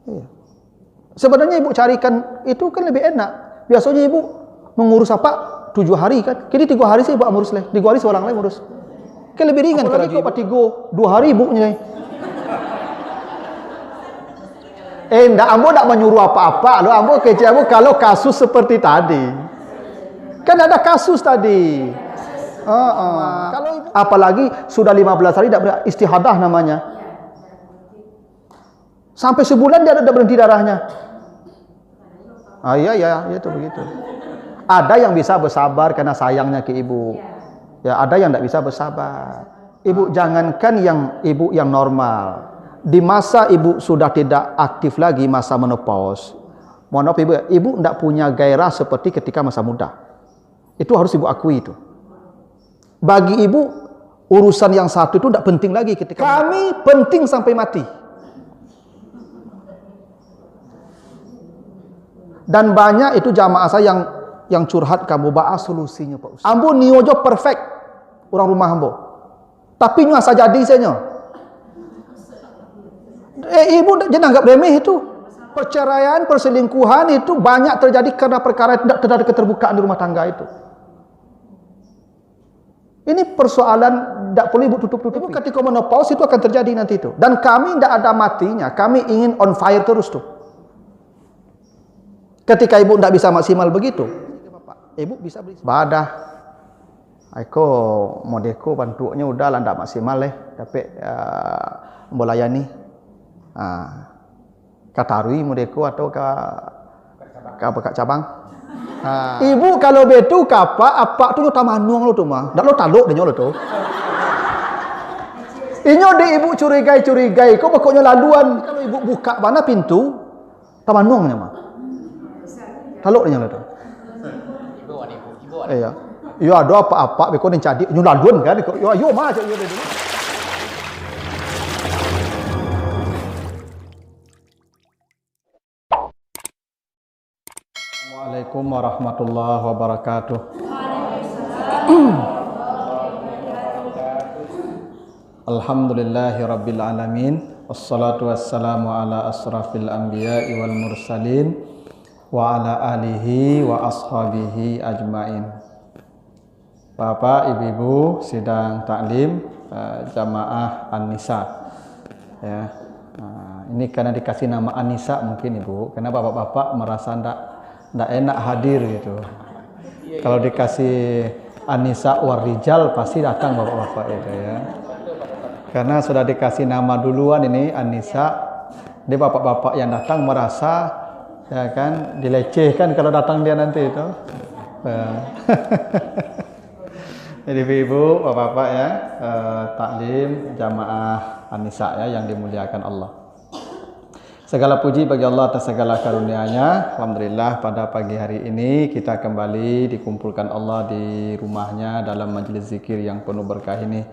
Iya. Sebenarnya ibu carikan itu kan lebih enak. Biasanya ibu mengurus apa 7 hari kan. Kini 3 hari sih ibu ngurus leh. 3 hari seorang lain ngurus. Kan lebih ringan kalau kau patigo 2 hari ibunya. Ndak ambo ndak menyuruh apa-apa. Lo ambo kece ambo kalau kasus seperti tadi. Kan ada kasus tadi. Kalau ibu, apalagi sudah 15 hari tidak beristihadah namanya. Sampai sebulan dia tidak berhenti darahnya. Iya itu begitu. Ada yang bisa bersabar karena sayangnya ke ibu. Ya, ada yang tidak bisa bersabar. Ibu jangankan ibu yang normal. Di masa ibu sudah tidak aktif lagi masa menopause. Mohon maaf ibu tidak punya gairah seperti ketika masa muda. Itu harus ibu akui itu. Bagi ibu urusan yang satu itu tidak penting lagi ketika kami penting sampai mati. Dan banyak itu jamaah saya yang curhat kamu bahas solusinya Pak Ustaz. Ambo niojo perfect orang rumah ambo. Tapi nyo asa jadi saya. Ibu jangan anggap remeh itu. Perceraian, perselingkuhan itu banyak terjadi karena perkara tidak terjadi keterbukaan di rumah tangga itu. Ini persoalan tidak perlu ibu tutup-tutup. Ketika menopause itu akan terjadi nanti itu. Dan kami tidak ada matinya. Kami ingin on fire terus tuh. Ketika ibu tidak bisa maksimal begitu, ibu bisa beli badah. Aku modeko bantunya udah lah tidak maksimal tapi melayani. Katarui modeko atau ke cabang. Ibu kalau betu apa tu nyota manuang lo tu mah. Ndak lo taluk dia lo tu. Inyo de ibu curigai. Kok pokoknya laluan kalau ibu buka mana pintu tamanuangnya mah. Taluk dia lo tu. Ibu. Iya. Yo ada apa-apa beko ning cadi nyu laluan kan. Yo mah yo de. Assalamualaikum warahmatullahi wabarakatuh. Alhamdulillahi rabbil alamin. Wassalatu wassalamu ala asrafil anbiya'i wal mursalin wa ala alihi wa ashabihi ajmain. Bapak, ibu-ibu sidang taklim jamaah An-Nisa. Ya. Ini karena dikasih nama An-Nisa mungkin ibu, karena bapak-bapak merasa ndak enak hadir gitu. Kalau dikasih An-Nisa war rijal pasti datang bapak-bapak itu ya. Karena sudah dikasih nama duluan ini An-Nisa, dia bapak-bapak yang datang merasa ya kan dilecehkan kalau datang dia nanti itu. Jadi ibu, bapak-bapak ya, taklim jamaah An-Nisa ya yang dimuliakan Allah. Segala puji bagi Allah atas segala karunia-Nya. Alhamdulillah pada pagi hari ini kita kembali dikumpulkan Allah di rumahnya dalam majelis zikir yang penuh berkah ini.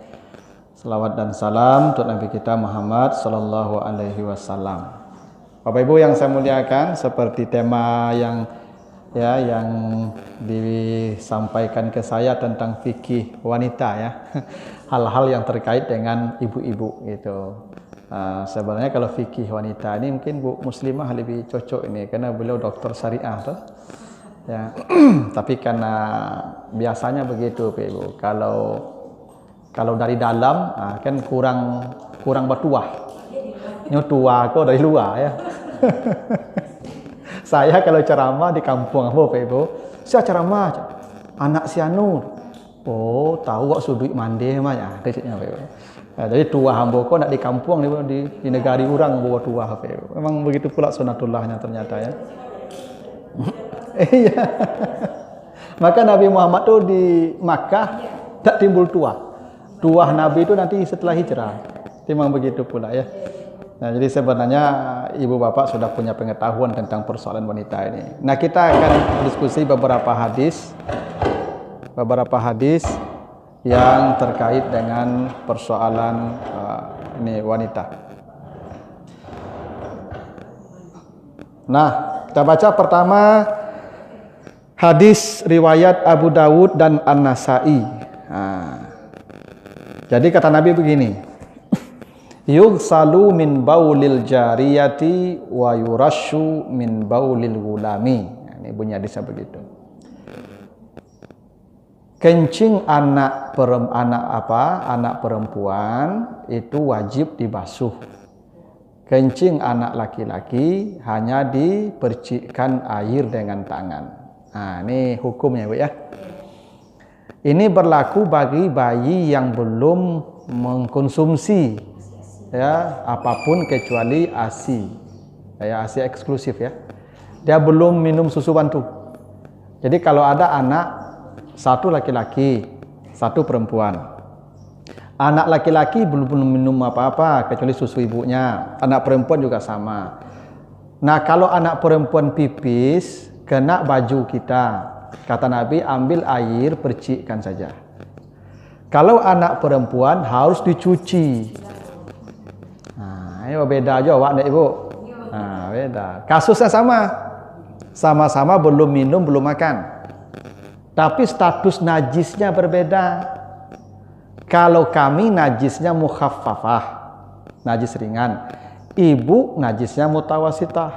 Salawat dan salam untuk Nabi kita Muhammad sallallahu alaihi wasallam. Bapak Ibu yang saya muliakan, seperti tema yang disampaikan ke saya tentang fikih wanita ya. Hal-hal yang terkait dengan ibu-ibu gitu. Sebenarnya kalau fikih wanita ini mungkin Bu Muslimah lebih cocok ini karena beliau dokter syariah tuh. Ya. Tapi karena biasanya begitu Ibu. Kalau dari dalam kan kurang bertuah. Ini tua kok dari luar ya. Saya kalau ceramah di kampung apa Ibu? Saya ceramah anak si anu. Oh, tahu kok sudut mandi mah ya, kecilnya Ibu. Nah, jadi tua hamba kok nak di kampung di negari orang bawa tua HP. Memang begitu pula sunatullahnya ternyata ya. Iya. Maka Nabi Muhammad tuh di Makkah tak timbul tua. Tua Nabi itu nanti setelah hijrah. Memang begitu pula ya. Nah, jadi sebenarnya ibu bapak sudah punya pengetahuan tentang persoalan wanita ini. Nah, kita akan diskusi beberapa hadis yang terkait dengan persoalan ini wanita. Nah, kita baca pertama hadis riwayat Abu Dawud dan An-Nasai. Jadi kata Nabi begini, yughsalu min baulil jariyati wa yurashu min baulil gulami. Ini bunyi hadisnya begitu. Kencing anak perempuan itu wajib dibasuh. Kencing anak laki-laki hanya dipercikkan air dengan tangan. Nah, ini hukumnya, Bu ya. Ini berlaku bagi bayi yang belum mengkonsumsi ya apapun kecuali ASI. Ya, ASI eksklusif ya. Dia belum minum susu bantu. Jadi kalau ada anak satu laki-laki, satu perempuan. Anak laki-laki belum minum apa-apa kecuali susu ibunya. Anak perempuan juga sama. Nah, kalau anak perempuan pipis kena baju kita, kata Nabi, ambil air percikkan saja. Kalau anak perempuan harus dicuci. Nah, ini beda aja Wak, Ibu. Nah, beda. Kasusnya sama. Sama-sama belum minum, belum makan. Tapi status najisnya berbeda. Kalau kami najisnya mukhaffafah, najis ringan. Ibu najisnya mutawasitah,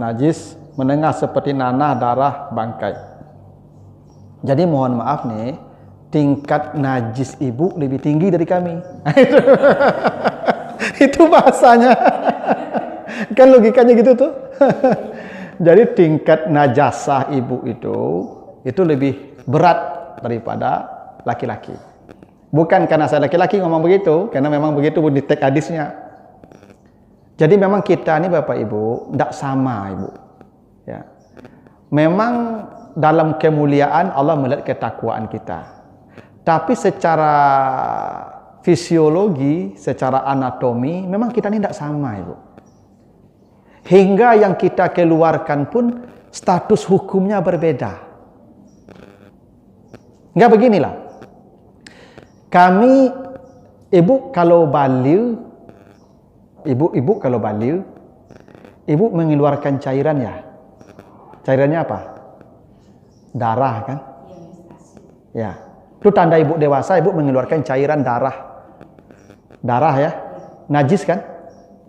najis menengah seperti nanah, darah, bangkai. Jadi mohon maaf nih, tingkat najis ibu lebih tinggi dari kami. Itu bahasanya. Kan logikanya gitu tuh. Jadi tingkat najasah ibu itu lebih berat daripada laki-laki. Bukan karena saya laki-laki ngomong begitu, karena memang begitu di teks hadisnya. Jadi memang kita ini Bapak Ibu tidak sama Ibu. Ya. Memang dalam kemuliaan Allah melihat ketakwaan kita. Tapi secara fisiologi, secara anatomi, memang kita ini tidak sama Ibu. Hingga yang kita keluarkan pun status hukumnya berbeda. Enggak beginilah. Kami ibu kalau baliu, ibu kalau baliu, ibu mengeluarkan cairan ya. Cairannya apa? Darah kan? Ya. Itu tanda ibu dewasa, ibu mengeluarkan cairan darah. Darah ya. Najis kan?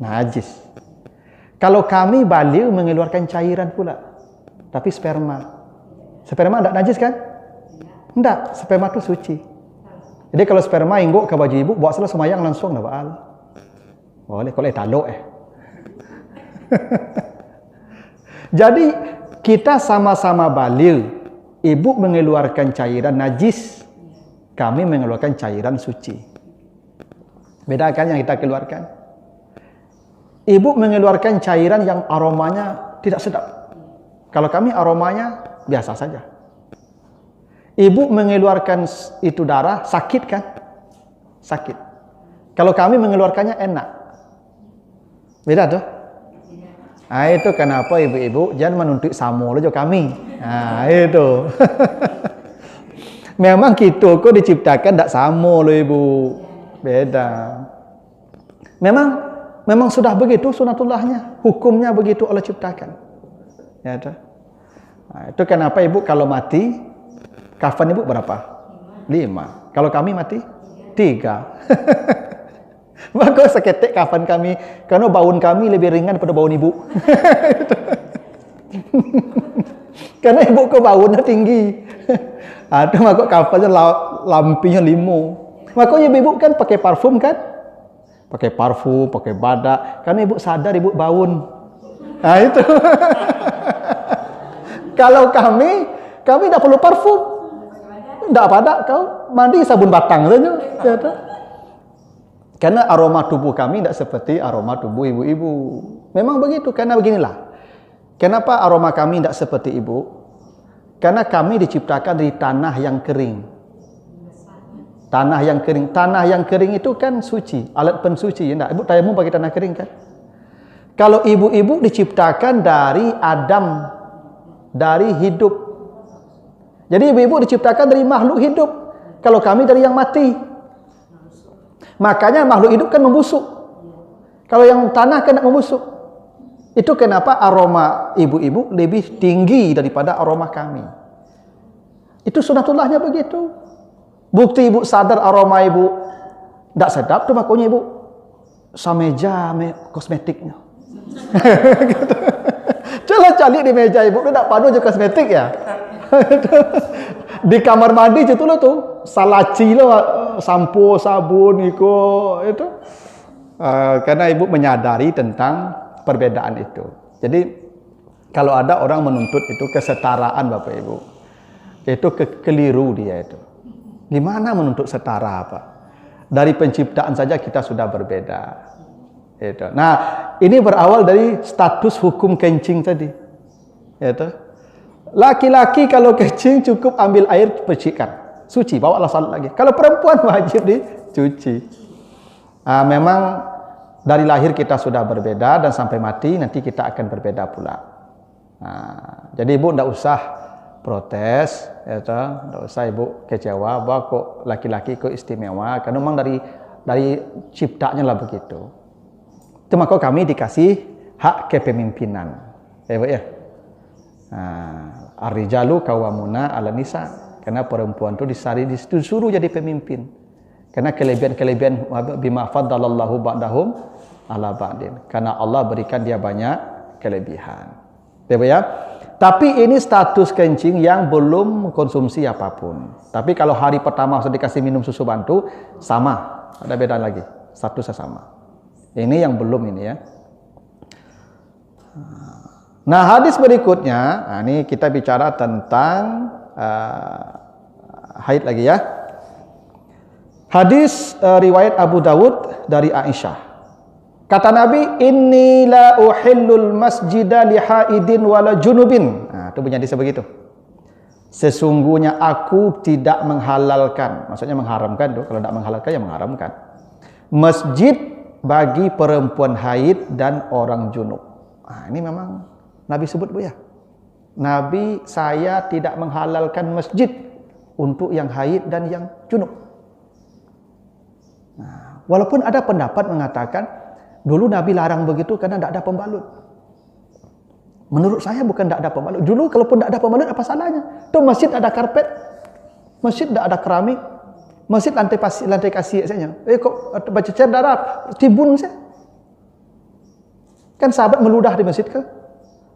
Najis. Kalau kami baliu mengeluarkan cairan pula. Tapi sperma. Sperma enggak najis kan? Enggak, sperma itu suci. Jadi kalau sperma ingguk ke baju ibu, buat salah semayang langsung dah baal. Boleh, kalau taluk Jadi kita sama-sama baliu. Ibu mengeluarkan cairan najis, kami mengeluarkan cairan suci. Beda kan yang kita keluarkan? Ibu mengeluarkan cairan yang aromanya tidak sedap. Kalau kami aromanya biasa saja. Ibu mengeluarkan itu darah, sakit kan? Sakit. Kalau kami mengeluarkannya enak. Beda tuh? Nah, itu kenapa ibu-ibu jangan menuntut sama aja kami. Nah, itu. Memang kita kok diciptakan tidak sama loh ibu. Beda. Memang sudah begitu sunatullahnya. Hukumnya begitu Allah ciptakan. Ya, itu. Nah, itu kenapa ibu kalau mati, kafan ibu berapa? 5. Kalau kami mati? 3. Maka seketek kafan kami, karena baun kami lebih ringan daripada baun ibu. Karena ibu ke baunnya tinggi. Ada maka kafannya lampinya 5. Maka ibu kan pakai parfum kan? Pakai parfum, pakai badak. Karena ibu sadar ibu baun. Nah itu. Kalau kami tidak perlu parfum. Tidak pada kau mandi sabun batang saja. Ya, karena aroma tubuh kami tidak seperti aroma tubuh ibu-ibu. Memang begitu, karena beginilah. Kenapa aroma kami tidak seperti ibu? Karena kami diciptakan dari tanah yang kering. Tanah yang kering. Tanah yang kering itu kan suci, alat pensuci. Ya, ibu tayamum pakai tanah kering kan? Kalau ibu-ibu diciptakan dari Adam, dari hidup. Jadi ibu-ibu diciptakan dari makhluk hidup. Kalau kami dari yang mati. Makanya makhluk hidup kan membusuk. Kalau yang tanah kan tidak membusuk. Itu kenapa aroma ibu-ibu lebih tinggi daripada aroma kami. Itu sunatullahnya begitu. Bukti ibu sadar aroma ibu tidak sedap, itu makanya ibu sameja kosmetiknya. Gitu. Coba cari di meja ibu, tu tak padu je kosmetik ya. Di kamar mandi itu lo tuh, salaci lo, sampo, sabun, itu. Karena ibu menyadari tentang perbedaan itu. Jadi kalau ada orang menuntut itu kesetaraan Bapak Ibu, itu keliru dia itu. Gimana menuntut setara apa? Dari penciptaan saja kita sudah berbeda. Itu. Nah, ini berawal dari status hukum kencing tadi. Itu. Laki-laki kalau kencing cukup ambil air percikan, suci, bawalah salat lagi. Kalau perempuan wajib dicuci. Memang dari lahir kita sudah berbeda dan sampai mati nanti kita akan berbeda pula. Jadi ibu tidak usah protes, tidak usah ibu kecewa bahwa kok laki-laki kok istimewa, karena memang dari ciptanya lah begitu. Itu maka kami dikasih hak kepemimpinan, ya. Ar-rijalu qawwamuna 'alan nisa, karena perempuan itu disuruh jadi pemimpin. Karena kelebihan bima faddalallahu ba'dahum ala ba'din. Karena Allah berikan dia banyak kelebihan. Ya. Tapi ini status kencing yang belum konsumsi apapun. Tapi kalau hari pertama sudah dikasih minum susu bantu, sama. Ada beda lagi. Statusnya sama. Ini yang belum ini ya. Nah, hadis berikutnya, ini kita bicara tentang haid lagi ya. Hadis riwayat Abu Dawud dari Aisyah. Kata Nabi, "Inni la uhillul masjida li haidin wala junubin." Nah, itu punya hadis begitu. Sesungguhnya aku tidak menghalalkan, maksudnya mengharamkan tuh. Kalau tidak menghalalkan ya mengharamkan. Masjid bagi perempuan haid dan orang junub. Nah, ini memang Nabi sebut Bu ya. Nabi, saya tidak menghalalkan masjid untuk yang haid dan yang junub. Nah, walaupun ada pendapat mengatakan dulu Nabi larang begitu karena tidak ada pembalut. Menurut saya bukan tidak ada pembalut. Dulu kalaupun tidak ada pembalut apa salahnya? Tuh masjid ada karpet, masjid tidak ada keramik, masjid lantai kasir saja. Kok bercecer darah, timbun saya. Kan sahabat meludah di masjid ke?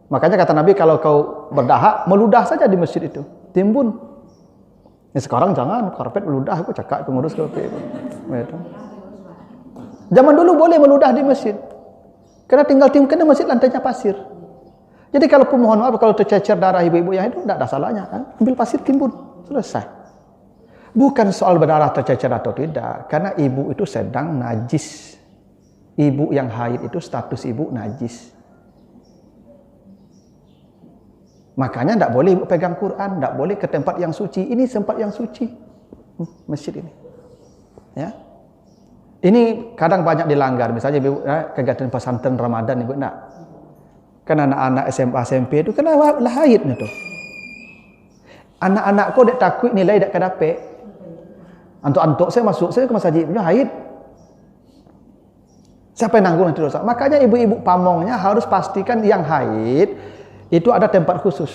Makanya kata Nabi kalau kau berdahak meludah saja di masjid itu, timbun. Ya sekarang jangan karpet meludah, aku cakap pengurus karpet. Zaman dulu boleh meludah di masjid. Karena tinggal kena masjid lantainya pasir. Jadi kalau mohon maaf kalau tercecer darah ibu-ibu yang itu tidak ada salahnya kan? Ambil pasir timbun, selesai. Bukan soal berdarah tercecer atau tidak, karena ibu itu sedang najis. Ibu yang haid itu status ibu najis. Makanya tidak boleh ibu pegang Quran, tidak boleh ke tempat yang suci. Ini tempat yang suci, masjid ini. Ya, ini kadang banyak dilanggar. Misalnya ibu kegiatan pesantren Ramadan ibu nak, kan anak-anak SMA SMP itu kena lah haidnya tuh. Anak-anak kau dek takut nilai dek kedapek. Antuk-antuk saya masuk, saya ke masjid punya haid. Siapa yang nanggung nanti dosa? Makanya ibu-ibu pamongnya harus pastikan yang haid itu ada tempat khusus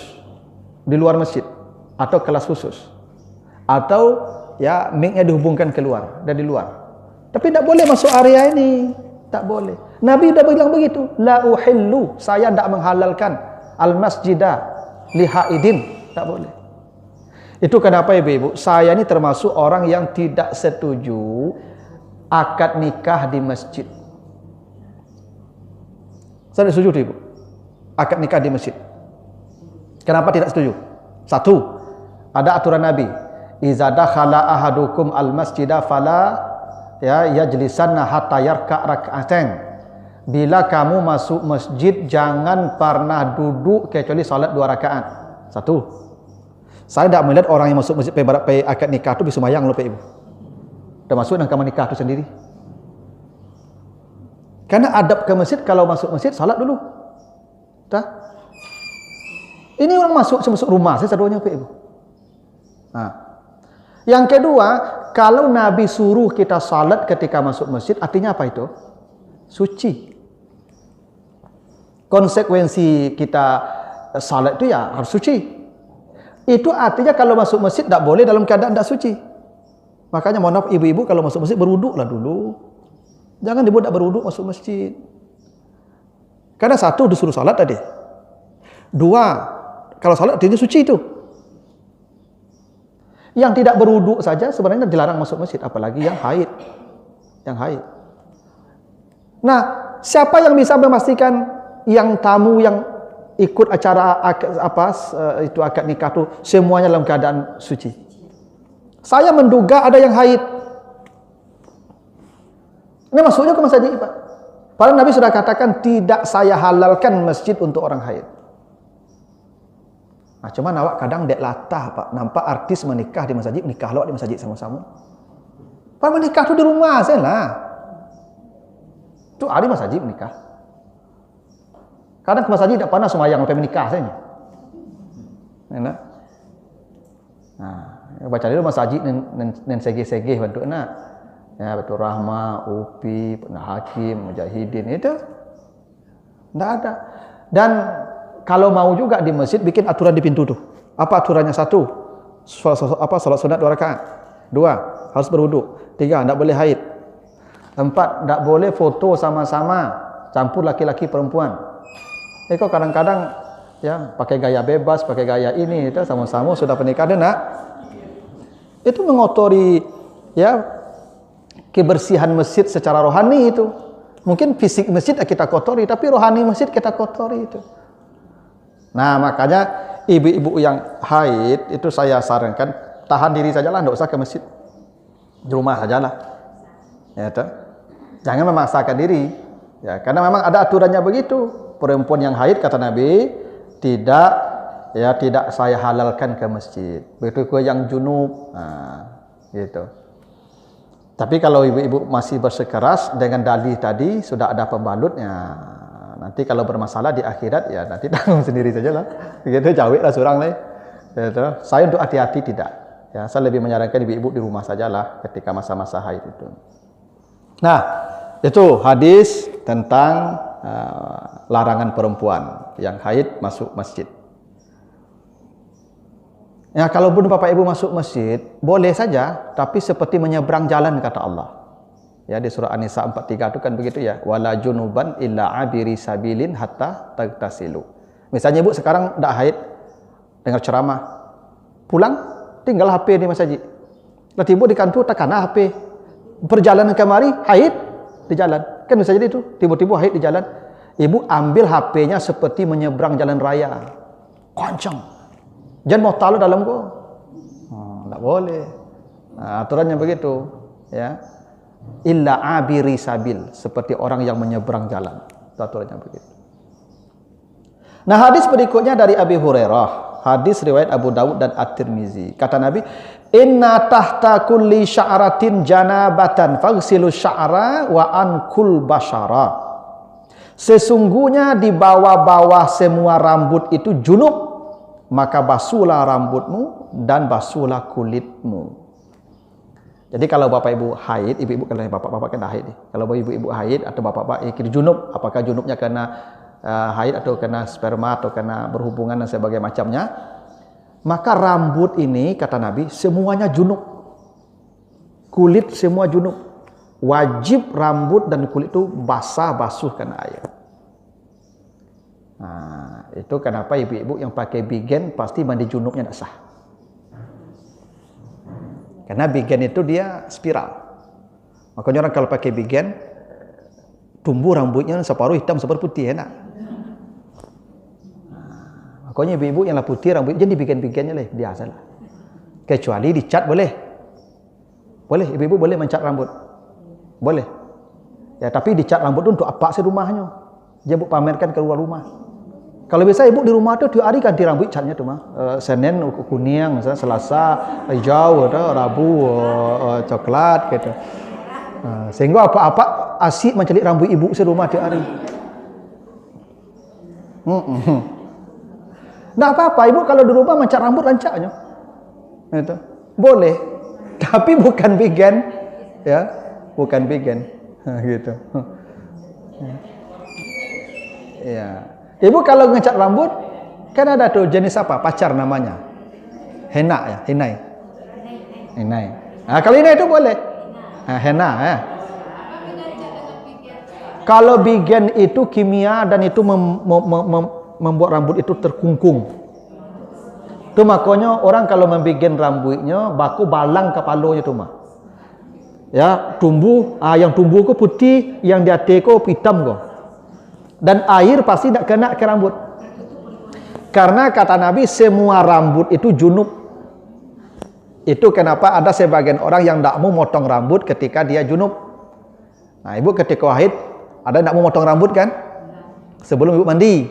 di luar masjid atau kelas khusus atau ya mic-nya dihubungkan keluar dari luar. Tapi tidak boleh masuk area ini, tak boleh. Nabi sudah bilang begitu, la uhillu, saya tidak menghalalkan al masjidah li haidin, tak boleh. Itu kenapa ibu-ibu, saya ini termasuk orang yang tidak setuju akad nikah di masjid. Saya tidak setuju ibu, akad nikah di masjid. Kenapa tidak setuju? Satu, ada aturan Nabi. Iza dakhala ahadukum al-masjidah fala yajlisanna hatta yarka' rak'atain. Bila kamu masuk masjid jangan pernah duduk kecuali salat 2 rakaat. Satu. Saya tidak melihat orang yang masuk masjid pergi akad nikah itu bisa sembahyang lupa ibu. Dah masuk dan kamar nikah itu sendiri. Karena adab ke masjid kalau masuk masjid salat dulu. Dah. Ini orang masuk rumah, saya saduanya ke ibu. Nah. Yang kedua, kalau Nabi suruh kita salat ketika masuk masjid, artinya apa itu? Suci. Konsekuensi kita salat itu ya harus suci. Itu artinya kalau masuk masjid tidak boleh dalam keadaan tidak suci. Makanya mohon maaf ibu-ibu kalau masuk masjid berwuduklah dulu. Jangan ibu tak berwuduk masuk masjid. Karena satu disuruh salat tadi. Dua, kalau salat dia suci itu. Yang tidak berwuduk saja sebenarnya dilarang masuk masjid, apalagi yang haid. Yang haid. Nah, siapa yang bisa memastikan yang tamu yang ikut acara itu akad nikah tu semuanya dalam keadaan suci? Saya menduga ada yang haid. Ini masuknya ke masjid, Pak. Padahal Nabi sudah katakan tidak saya halalkan masjid untuk orang haid. Nah, cuman awak kadang dek latah, Pak. Nampak artis menikah di masjid, nikah lawak di masjid sama-sama. Pak menikah tu di rumah saya lah. Tu hari masjid menikah. Kadang ke masjid tak pernah semayang sampai menikah saya. Enak. Nah, baca dulu masjid nen segi-segi bantu nak. Ya, betul Rahma, Upi, Hakim, Mujahidin itu tidak ada. Dan kalau mau juga di masjid bikin aturan di pintu tuh. Apa aturannya? Satu, salat sunat 2 rakaat. 2, harus berwuduk. 3, tidak boleh haid. 4, tidak boleh foto sama-sama campur laki-laki perempuan. Kok kadang-kadang ya pakai gaya bebas, pakai gaya ini itu sama-sama sudah pernikahan nak. Itu mengotori ya kebersihan masjid secara rohani itu. Mungkin fisik masjid kita kotori, tapi rohani masjid kita kotori itu. Nah, makanya ibu-ibu yang haid itu saya sarankan tahan diri sajalah, tidak usah ke masjid. Di rumah sajalah. Ya, itu. Jangan memaksakan diri. Ya, karena memang ada aturannya begitu. Perempuan yang haid kata Nabi tidak saya halalkan ke masjid. Begitu yang junub. Nah, gitu. Tapi kalau ibu-ibu masih bersikeras dengan dalih tadi sudah ada pembalutnya. Nanti kalau bermasalah di akhirat ya nanti tanggung sendiri sajalah. Begitu jawab lah seorang lain. Gitu. Saya untuk hati-hati tidak. Ya, saya lebih menyarankan ibu-ibu di rumah sajalah ketika masa-masa haid itu. Nah, itu hadis tentang larangan perempuan yang haid masuk masjid. Ya, kalaupun Bapak Ibu masuk masjid, boleh saja, tapi seperti menyeberang jalan kata Allah. Ya, di surah An-Nisa 43 itu kan begitu ya. Wala junuban illa abiri sabilin hatta tagtasilu. Misalnya Ibu sekarang tidak haid, dengar ceramah, pulang, tinggal HP di masjid. Lalu Ibu di kantor tekan HP. Perjalanan kemari, haid di jalan. Kan bisa jadi itu, tiba-tiba haid di jalan. Ibu ambil HP-nya seperti menyeberang jalan raya. Kencang. Jangan mau taruh dalam go. Tak boleh. Nah, aturannya begitu. Ya. Illa abiri sabil. Seperti orang yang menyeberang jalan. Itu aturannya begitu. Nah, hadis berikutnya dari Abi Hurairah. Hadis riwayat Abu Dawud dan At-Tirmizi. Kata Nabi, inna tahta kulli sya'ratin janabatan faghsilu sya'ra wa ankul basyara. Sesungguhnya di bawah-bawah semua rambut itu junub. Maka basuhlah rambutmu dan basuhlah kulitmu. Jadi kalau bapak ibu haid, ibu-ibu kalau bapak-bapak kena haid. Kalau ibu-ibu haid atau bapak-bapak kira junub, apakah junubnya kena haid atau kena sperma atau kena berhubungan dan sebagainya macamnya, maka rambut ini kata Nabi semuanya junub. Kulit semua junub. Wajib rambut dan kulit itu basah-basuh kena air. Nah, itu kenapa ibu-ibu yang pakai bigen pasti mandi junubnya tidak sah. Karena bigen itu dia spiral. Makanya orang kalau pakai bigen tumbuh rambutnya separuh hitam separuh putih enak. Nah, makanya ibu-ibu yang lah putih rambut jadi bigen-bigennya lah biasa lah. Kecuali dicat boleh. Boleh ibu-ibu boleh mencat rambut. Boleh. Ya tapi dicat rambut itu untuk apa sih rumahnya? Dia bu pamerkan keluar rumah. Kalau biasa ibu di rumah tuh tiap hari ganti rambut catnya tuh mah. Senin kuning, misalnya Selasa hijau, Rabu coklat gitu. Sehingga apa-apa asik mencelik rambut ibu di rumah tiap hari. Nggak apa-apa ibu kalau di rumah mencat rambut lancaknya. Itu boleh. Tapi bukan bigen, ya, bukan bigen, gitu. Ya. Ibu kalau ngecat rambut, kan ada tuh jenis apa? Pacar namanya. Henna ya, hinai. Hinai. Nah, kalau ini itu boleh. Nah, henna ya. Kalau bigen itu kimia dan itu membuat rambut itu terkungkung. Itu makanya orang kalau membigen rambutnya baku balang kepalanya tu mah. Ya, tumbuh, yang tumbuh ko putih, yang di atas ko hitam ko. Dan air pasti tak kena ke rambut. Karena kata Nabi semua rambut itu junub. Itu kenapa ada sebagian orang yang tak mau motong rambut ketika dia junub. Nah, ibu ketika haid ada tak mau motong rambut kan? Sebelum ibu mandi.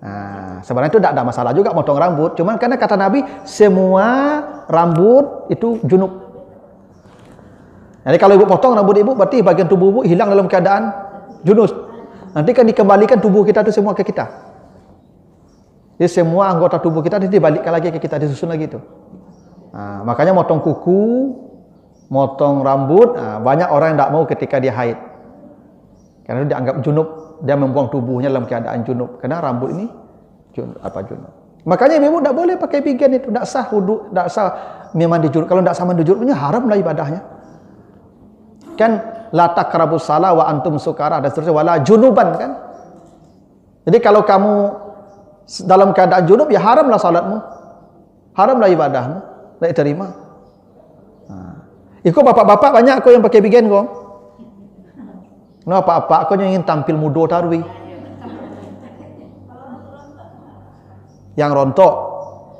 Nah, sebenarnya itu tak ada masalah juga motong rambut. Cuman karena kata Nabi semua rambut itu junub. Jadi kalau ibu potong rambut ibu, berarti bagian tubuh ibu hilang dalam keadaan junub. Nanti kan dikembalikan tubuh kita itu semua ke kita. Jadi semua anggota tubuh kita dibalikkan lagi ke kita, disusun lagi itu. Nah, makanya motong kuku, motong rambut, banyak orang yang tidak mau ketika dia haid. Karena dia dianggap junub, dia membuang tubuhnya dalam keadaan junub. Karena rambut ini junub. Makanya ibu tidak boleh pakai bigen itu, tidak sah wudu, tidak sah mandi junub. Kalau tidak sah mandi junubnya haramlah ibadahnya. Kan la taqrabus shalah wa antum sukara dan seterusnya wala junuban kan. Jadi kalau kamu dalam keadaan junub ya haramlah salatmu. Haramlah ibadahmu, tidak diterima. Ikut bapak-bapak banyak kau yang pakai bigen kau. No bapak-bapak kau yang ingin tampil muda tarwi. Yang rontok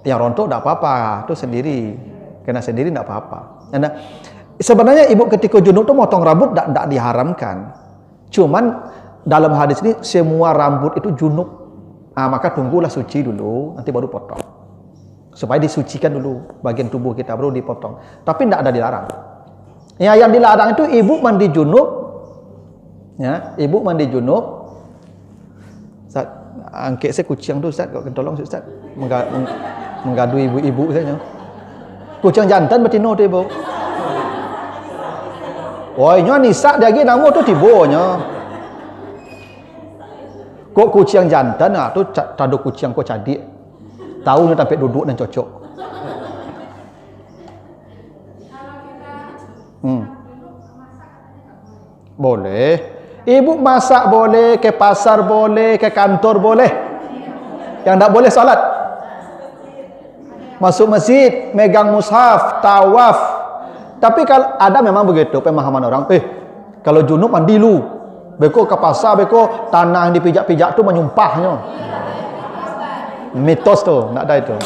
tidak apa-apa, itu sendiri. Kena sendiri tidak apa-apa. Nah, sebenarnya ibu ketika junub tu motong rambut tak diharamkan. Cuman dalam hadis ini semua rambut itu junub. Maka tunggulah suci dulu, nanti baru potong. Supaya disucikan dulu bagian tubuh kita baru dipotong. Tapi tidak ada dilarang. Ya, yang dilarang itu ibu mandi junub. Ya, ibu mandi junub. Ustaz, angkat saya kucing tu Ustaz, kau tolong Ustaz. Menggadu ibu-ibu saja. Kucing jantan betina tu ibu. Woi, nyo nisa dia lagi nama tu tibonya. Kok kucing jantan tu tado kucing kok cadik. Tahu ni sampai duduk dan cocok. Boleh. Ibu masak boleh, ke pasar boleh, ke kantor boleh. Yang tak boleh salat. Masuk masjid, megang mushaf, tawaf. Tapi kalau ada memang begitu pemahaman orang, kalau junub mandi lu. Beko ke pasar, beko tanah yang dipijak-pijak tu menyumpahnya. Mitos tu, nak ada itu.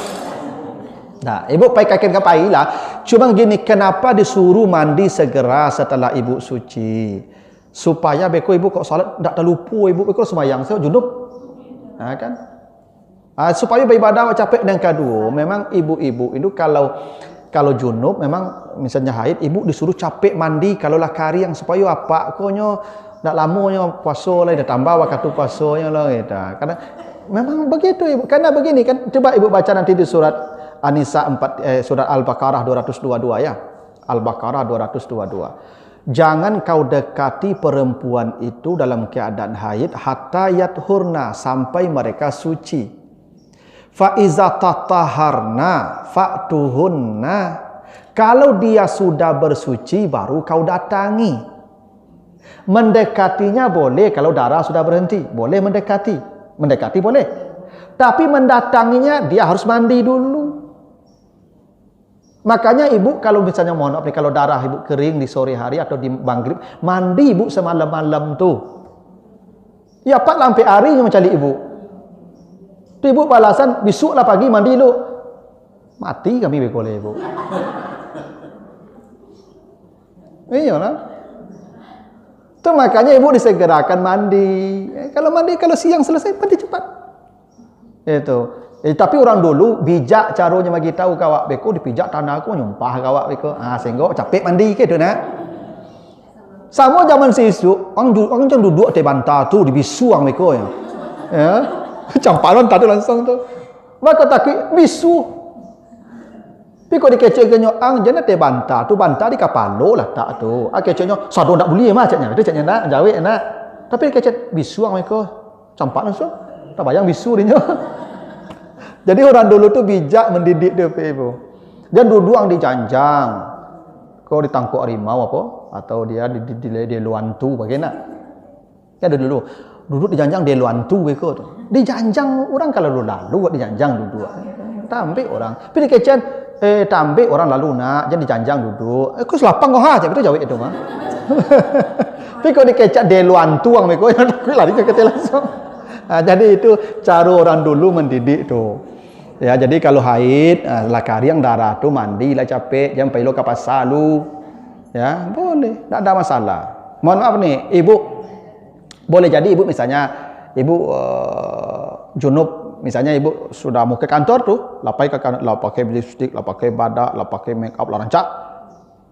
Nah, ibu pakai kain kapai lah. Cuma gini, kenapa disuruh mandi segera setelah ibu suci? Supaya beko ibu kok salat tak terlupa ibu beko sembahyang saya junub. Nah, kan? Supaya beribadah capek dan kedua, memang ibu-ibu itu kalau junub memang misalnya haid, ibu disuruh capek mandi kalau lah kari yang supaya apa konyo nak lamanya puasa lah dah tambah waktu puasanya lah kita. Karena memang begitu ibu. Karena begini kan, coba ibu baca nanti di surat An-Nisa 4 surat Al-Baqarah 222 ya. Al-Baqarah 222. Jangan kau dekati perempuan itu dalam keadaan haid hatta yathurna, sampai mereka suci. Fa iza tataharna fa'tuhunna. Kalau dia sudah bersuci baru kau datangi. Mendekatinya boleh kalau darah sudah berhenti, boleh mendekati. Mendekati boleh. Tapi mendatanginya dia harus mandi dulu. Makanya ibu kalau misalnya mohon maaf nih, kalau darah ibu kering di sore hari atau di maghrib, mandi ibu semalam-malam tuh. Ya pak lampai hari yang mencari ibu. Tu ibu balasan besoklah pagi mandi lu. Mati kami boleh ibu. Iyalah. Itu makanya ibu disegerakan mandi. Kalau mandi kalau siang selesai mandi cepat. Itu. Tapi orang dulu bijak caranya bagi tahu kawak beko dipijak tanah aku nyumpah kawak beko. Sehingga capek mandi ke tu nak. Sama zaman sisuk orang jangan duduk di bantar tu dibisu ang beko ya. Ya. Campalan tadi langsung tu. Maka takut bisu. Tapi kalau dikecek-kenyok ang jangan te bantar tu bantar di kapalo lah tak tu. Keceknya sado tak boleh mah caknya. Dia caknya nak jawi nak. Tapi dikecek bisu ang beko. Campak langsung. Tak bayang bisu dia. Jadi orang dulu tu bijak mendidik dia ibu. Jangan duduk ang dijanjang. Kau ditangkuk harimau apa? Atau dia di luantu bagaimana? Kan ada duduk di janjang dia luantu beko tu. Di janjang orang kalau lalu di janjang duduk. Tambik orang. Tapi di kecen tambik orang lalu nak jangan di janjang duduk. Aku selapang kau ha, itu jawab itu mah. Tapi kalau di kecen dia luantu orang beko aku lari ke ketel langsung. Jadi itu cara orang dulu mendidik tu. Ya, jadi kalau haid, lakari yang darah tu mandi lah capek, jangan pergi ke pasar lu. Ya, boleh, tak ada masalah. Mohon maaf nih, ibu boleh jadi ibu misalnya ibu junub, misalnya ibu sudah mau ke kantor tuh, lah pakai lipstick, lah pakai badak, lah pakai make up, lah rancak.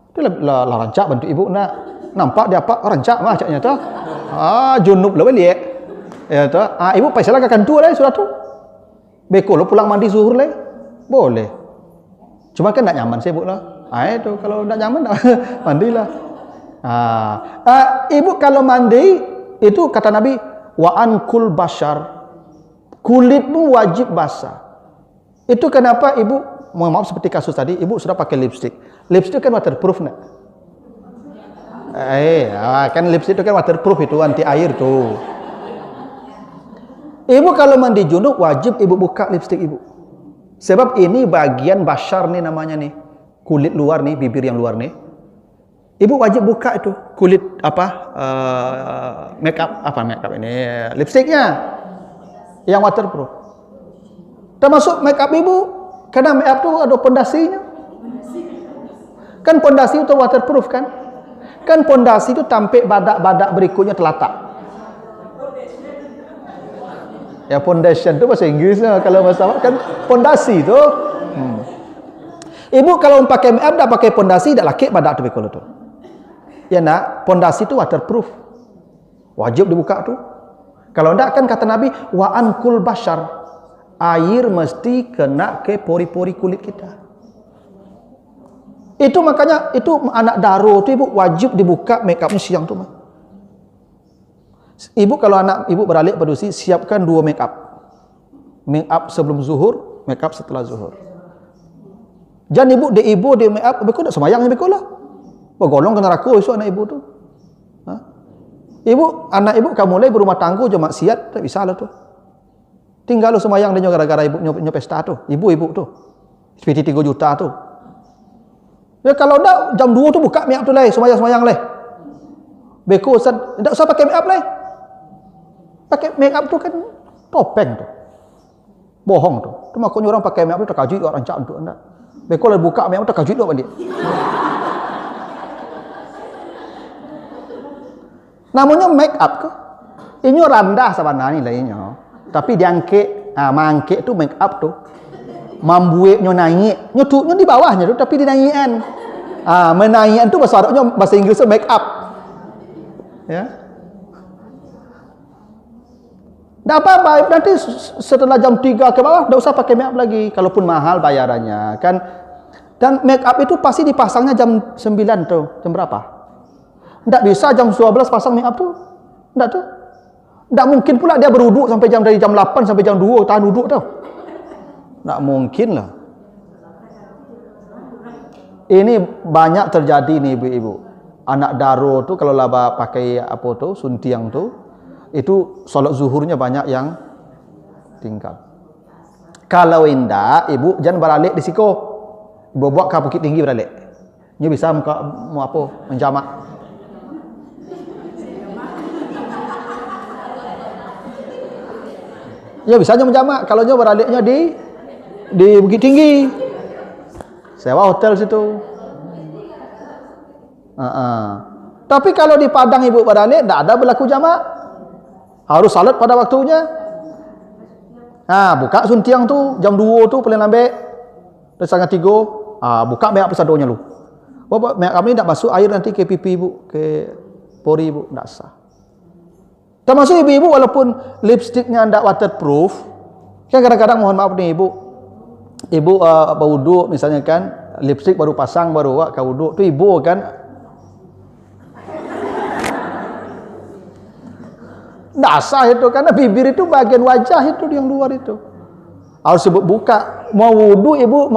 Itu lah rancak bantu ibu nak. Nampak dia apa? Rancak mah caknya tu. Junub lah balik. Ya tu. Ibu pasalah ke kantor lah sudah tu. Beko lo pulang mandi zuhur le, boleh. Cuma kan tak nyaman sibuk lah. Itu kalau tak nyaman mandilah. Ibu kalau mandi itu kata Nabi wa ankul bashar, kulitmu wajib basah. Itu kenapa ibu, mohon maaf seperti kasus tadi, ibu sudah pakai lipstick. Lipstick kan waterproof nak. Kan lipstick itu kan waterproof, itu anti air tuh. Ibu kalau mandi junub wajib ibu buka lipstick ibu. Sebab ini bagian bashar nih namanya nih. Kulit luar nih, bibir yang luar nih. Ibu wajib buka itu kulit make up ini lipsticknya yang waterproof. Termasuk make up ibu, karena make up itu ada pondasinya. Kan pondasi itu waterproof kan? Kan pondasi itu tampik badak-badak berikutnya telatak. Ya foundation tu bahasa Inggrisnya, kalau bahasa Arab kan pondasi tu. Ibu kalau pakai make up dah pakai pondasi dak lakik badak tu bekol tu. Ya nak, pondasi tu waterproof. Wajib dibuka tu. Kalau ndak kan kata Nabi wa ankul bashar. Air mesti kena ke pori-pori kulit kita. Itu makanya itu anak daro tu ibu wajib dibuka make upnya siang tu mah. Ibu kalau anak ibu beralik berdusi, siapkan 2 make up. Make up sebelum zuhur, make up setelah zuhur. Jangan ibu dia make up, beku tak semayang beku lah. Bergolong ke neraka esok anak ibu tu. Anak ibu kamu mulai berumah tangga je maksiat, tak bisa lah tu. Tinggal lu semayang dia gara-gara ibu nyo pesta tu. Ibu tu. Seperti 3 juta tu. Ya kalau tak jam 2 tu buka make up tu lah, semayang lah. Beku Ustaz, tak usah pakai make up lah. Pakai make up tu kan topeng tu. Bohong tu. Tu makanya orang pakai make up tu terkajut orang rancak untuk anda. Beko lah buka make up terkajut tu balik. Namanya make up ke? Ini rendah sebenarnya lainnya. Tapi diangkit, mangkit tu make up tu. Membuatnya naik. Nyo di bawahnya tu tapi dinaikkan. Menaikkan tu bahasa Arabnya, bahasa Inggrisnya make up. Ya. Tak apa-apa, nanti setelah jam 3 ke bawah tak usah pakai make up lagi, kalaupun mahal bayarannya kan. Dan make up itu pasti dipasangnya jam 9 tuh. Jam berapa? Tak bisa jam 12 pasang make up tuh. Tak tuh. Tak mungkin pula dia beruduk sampai dari jam 8 sampai jam 2 tahan duduk tuh. Tak mungkin lah. Ini banyak terjadi nih ibu-ibu. Anak daro tuh kalau laba pakai apa tuh suntiang tuh, itu solat zuhurnya banyak yang tinggal. Kalau indah, ibu jangan beralik di siko. Ibu buat ke Bukit Tinggi beralik. Ini bisa mau apa? Menjamak. Ya bisa aja menjamak. Kalau nyo beraliknya di Bukit Tinggi. Sewa hotel situ. Tapi kalau di Padang ibu beralik, tak ada berlaku jamak. Harus salat pada waktunya. Buka suntiang tu jam 2 tu paling lambat. Terus setengah 3, buka make up pesadonya lu. Bapak make up ni tak masuk air nanti ke pipi ibu, ke pori ibu, tak sah. Termasuk ibu-ibu walaupun lipstiknya tak waterproof, kan kadang-kadang mohon maaf nih ibu berwuduk misalnya kan, lipstik baru pasang baru ke wuduk tu ibu kan dasar itu, karena bibir itu bagian wajah itu yang luar itu harus buka. Mau wudu ibu,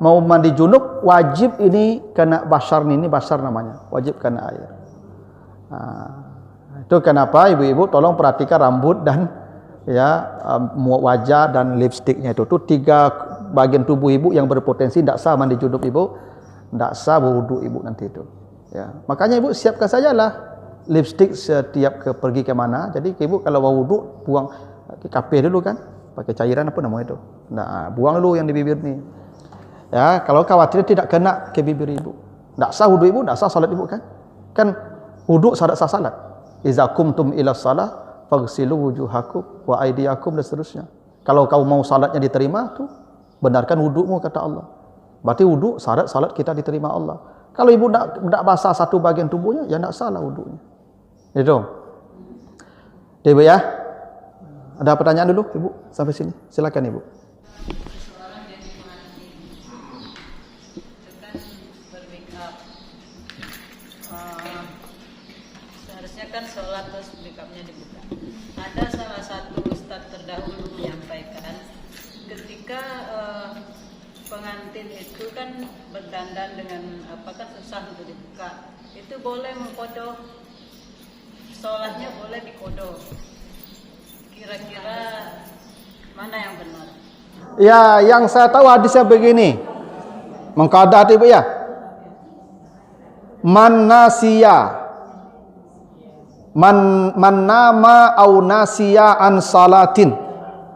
mau mandi junub, wajib ini kena basar, ini basar namanya, wajib kena air. Itu kenapa ibu-ibu tolong perhatikan rambut dan ya wajah dan lipstiknya itu. Itu 3 bagian tubuh ibu yang berpotensi tidak sah mandi junub ibu, tidak sah berwudu ibu nanti itu. Ya, makanya ibu siapkan sajalah lipstik setiap pergi ke mana. Jadi ibu kalau mau wudu buang ke kapir dulu kan, pakai cairan apa namanya itu. Nah, buang dulu yang di bibir nih. Ya, kalau khawatir tidak kena ke bibir ibu. Tidak sah wudu ibu, tidak sah salat ibu kan? Kan wudu syarat sah salat. Iza kumtum ila salah faghsilu wujuhakum wa aydiyakum dan seterusnya. Kalau kau mau salatnya diterima tuh benarkan wudumu kata Allah. Berarti wudu syarat salat kita diterima Allah. Kalau ibu tidak basah satu bagian tubuhnya ya tidak salah wudunya. Itu. Ibu ya. Ada pertanyaan dulu ibu sampai sini. Silakan ibu. Kan sholat terus makeupnya dibuka. Ada salah satu ustadz terdahulu menyampaikan ketika pengantin itu kan berdandan dengan apa kan susah untuk dibuka. Itu boleh mengkodok, sholatnya boleh dikodok. Kira-kira mana yang benar? Ya, yang saya tahu hadisnya begini. Mengqadat ibu ya. Man nasiya Man nama au nasiya an salatin.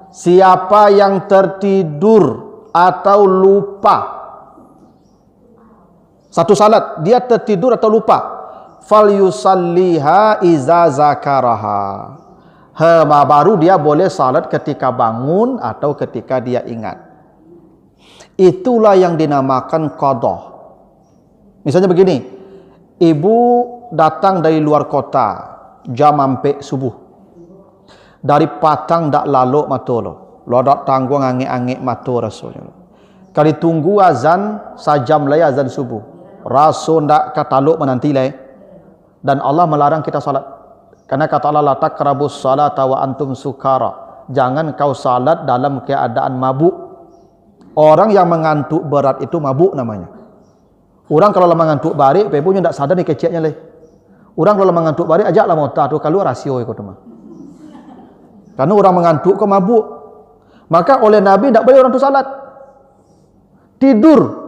Siapa yang tertidur atau lupa satu salat, dia tertidur atau lupa, fal yusalliha iza zakaraha. Baru dia boleh salat ketika bangun atau ketika dia ingat. Itulah yang dinamakan qadha. Misalnya begini, ibu datang dari luar kota jam ampe subuh. Dari patang dak lalu matolo. Lodak tanggung angik-angik mato rasulnya. Kali tunggu azan sajam lay azan subuh. Rasul ndak kataluk menanti lay. Dan Allah melarang kita salat. Karena kata Allah la taqrabus salata wa antum sukara. Jangan kau salat dalam keadaan mabuk. Orang yang mengantuk berat itu mabuk namanya. Orang kalau mengantuk barik, pepunya ndak sadar ni keceknya lay. Orang kalau mengantuk balik ajaklah mota tu kalau rasio ikut mah. Karena orang mengantuk ke mabuk. Maka oleh Nabi tak boleh orang tu salat. Tidur.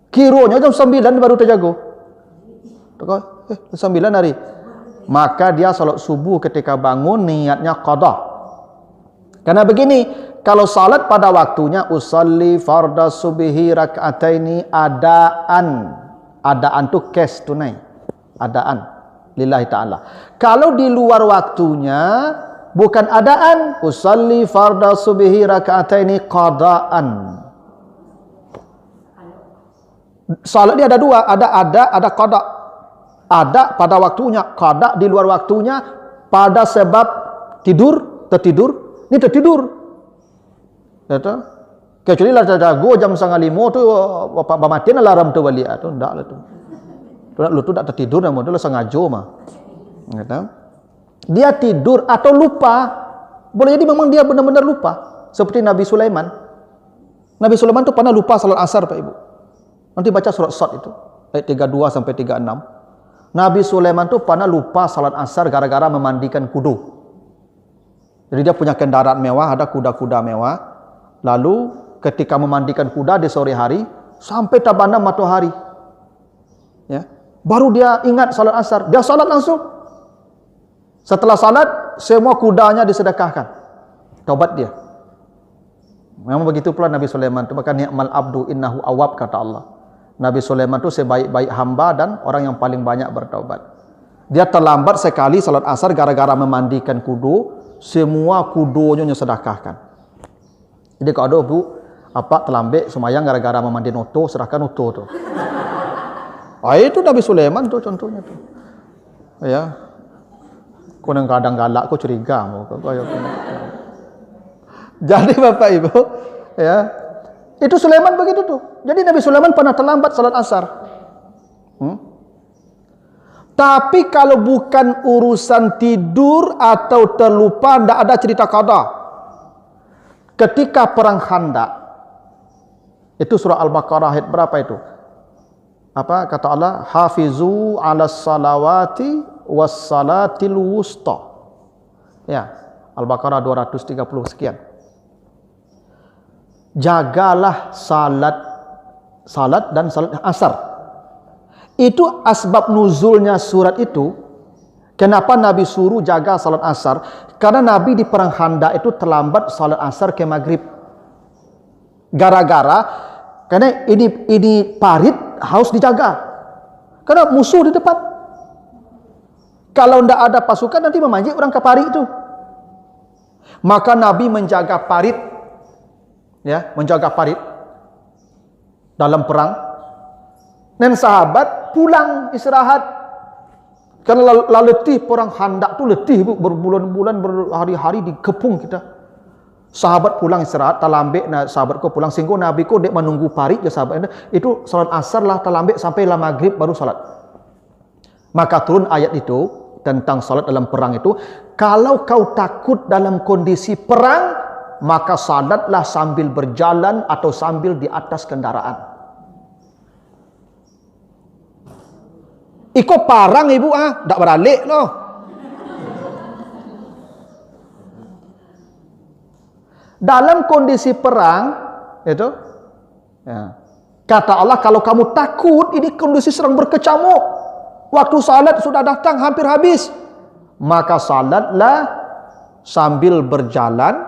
Kironya jam 9 baru terjago. Jam 9 hari. Maka dia salat subuh ketika bangun niatnya qadha. Karena begini, kalau salat pada waktunya usalli fardhu subhi rak'ataini adaan tu cash tunai. Adaan lillahi ta'ala. Kalau di luar waktunya bukan adaan, usalli fardhu subhi raka'ataini qadaan. Salat dia ada dua, ada qada. Ada pada waktunya, qada di luar waktunya pada sebab tertidur. Ini tertidur. Kata, kecuali lah jago jam 4:30 tu bapak bamatin alarm tu balik tu ndak lah tu. Lu tu tak tertidur namun tu sengaja mah. Kata, dia tidur atau lupa. Boleh jadi memang dia benar-benar lupa. Seperti Nabi Sulaiman. Nabi Sulaiman tu pernah lupa salat asar Pak Ibu. Nanti baca surat Sad itu, ayat 32 sampai 36. Nabi Sulaiman tu pernah lupa salat asar gara-gara memandikan kudu. Jadi dia punya kendaraan mewah, ada kuda-kuda mewah. Lalu ketika memandikan kuda di sore hari sampai terbenam matahari. Ya. Baru dia ingat salat asar, dia salat langsung. Setelah salat, semua kudanya disedekahkan. Taubat dia. Memang begitu pula Nabi Sulaiman itu, maka ni'mal abdu innahu awwab kata Allah. Nabi Sulaiman itu sebaik-baik hamba dan orang yang paling banyak bertaubat. Dia terlambat sekali salat asar gara-gara memandikan kudu, semua kudunya sedekahkan. Jadi kalau ada bu, apa terlambat semayang gara-gara memandi noto, serahkan noto tu. Itu Nabi Sulaiman tu contohnya tu. Ya. Kau kadang galak, kau curiga mau. Jadi Bapak Ibu, ya. Itu Sulaiman begitu tuh. Jadi Nabi Sulaiman pernah terlambat salat asar. Tapi kalau bukan urusan tidur atau terlupa, tidak ada cerita qada. Ketika perang Khandaq, itu surah Al-Baqarah ayat berapa itu? Apa kata Allah? Hafizu 'alas salawati wassalatil wusta. Ya, Al-Baqarah 230 sekian. Jagalah salat dan salat asar. Itu asbab nuzulnya surat itu. Kenapa Nabi suruh jaga salat asar? Karena Nabi di perang Khandaq itu terlambat salat asar ke maghrib. Gara-gara karena ini parit harus dijaga. Karena musuh di depan. Kalau tidak ada pasukan nanti memanjik orang ke parit itu. Maka Nabi menjaga parit, ya, menjaga parit dalam perang. Dan sahabat pulang istirahat. Karena letih perang Khandaq tu letih bu, berbulan-bulan, berhari-hari dikepung kita. Sahabat pulang istirahat, talambek sahabat ko pulang sehingga Nabi ko dek menunggu parit ya sahabat itu salat asar lah talambek sampai lah maghrib baru salat. Maka turun ayat itu tentang salat dalam perang itu, kalau kau takut dalam kondisi perang, maka salatlah sambil berjalan atau sambil di atas kendaraan. Iko parang ibu tak beralik loh. Dalam kondisi perang itu, ya, kata Allah kalau kamu takut ini kondisi sedang berkecamuk, waktu salat sudah datang hampir habis, maka salatlah sambil berjalan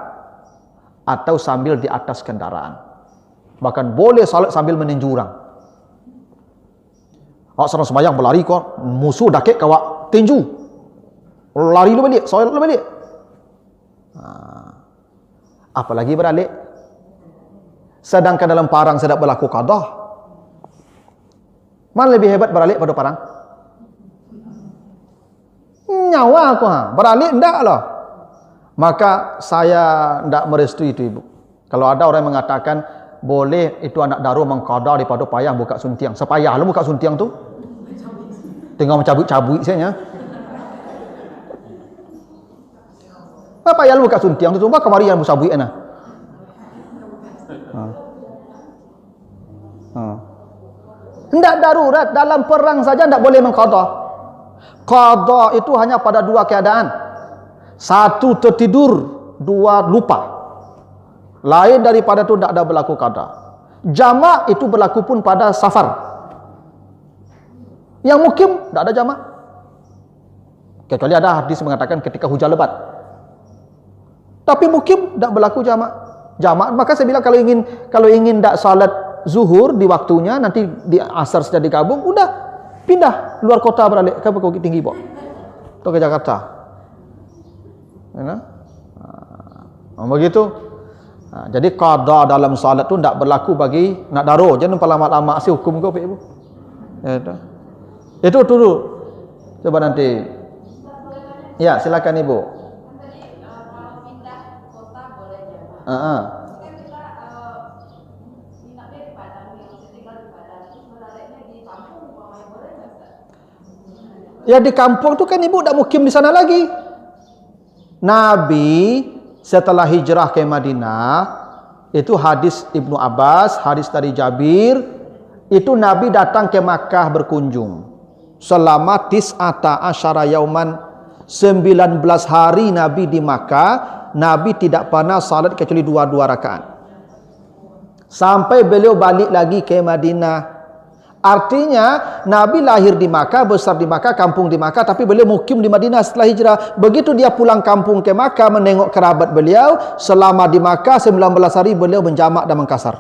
atau sambil di atas kendaraan. Bahkan boleh salat sambil meninju orang. Awak sedang sembahyang berlari kau, musuh dakik kawak tinju. Lari lu balik, salat lu balik. Apalagi beralik. Sedangkan dalam parang sedang berlaku qadah. Mana lebih hebat beralik pada parang? Nyawa aku beralik enggak loh. Maka saya enggak merestui itu ibu. Kalau ada orang yang mengatakan boleh itu anak daru mengqada daripada payah buka suntiang. Sepayah lu buka suntiang tu. Tinggal mencabut-cabut saja. Apa yang lu buka suntiang tu coba kemari yang musabui ana. Tidak darurat dalam perang saja tidak boleh mengqada. Qada itu hanya pada dua keadaan. Satu tertidur, dua lupa. Lain daripada itu tidak ada berlaku qada. Jamak itu berlaku pun pada safar. Yang mukim tidak ada jamak. Kecuali ada hadis mengatakan ketika hujan lebat. Tapi mukim tidak berlaku jamak. Jamak, maka saya bilang kalau ingin tak salat zuhur di waktunya, nanti di asar sudah digabung, udah pindah luar kota beralik ke Bukit Tinggi Bok. Atau ke Jakarta. Ya, begitu. Jadi qada dalam salat tu tidak berlaku bagi nak daro. Jangan lama-lama si hukum kau ibu. Ya, itu dulu. Coba nanti. Ya, silakan ibu. Ya di kampung tu kan ibu tak mukim di sana lagi. Nabi setelah hijrah ke Madinah, itu hadis Ibnu Abbas, hadis dari Jabir, itu Nabi datang ke Makkah berkunjung. Selama tis'ata asyara yauman, 19 hari Nabi di Makkah. Nabi tidak pernah salat kecuali 2 rakaat. Sampai beliau balik lagi ke Madinah. Artinya Nabi lahir di Makkah, besar di Makkah, kampung di Makkah, tapi beliau mukim di Madinah setelah hijrah. Begitu dia pulang kampung ke Makkah menengok kerabat beliau, selama di Makkah 19 hari beliau menjamak dan mengkasar.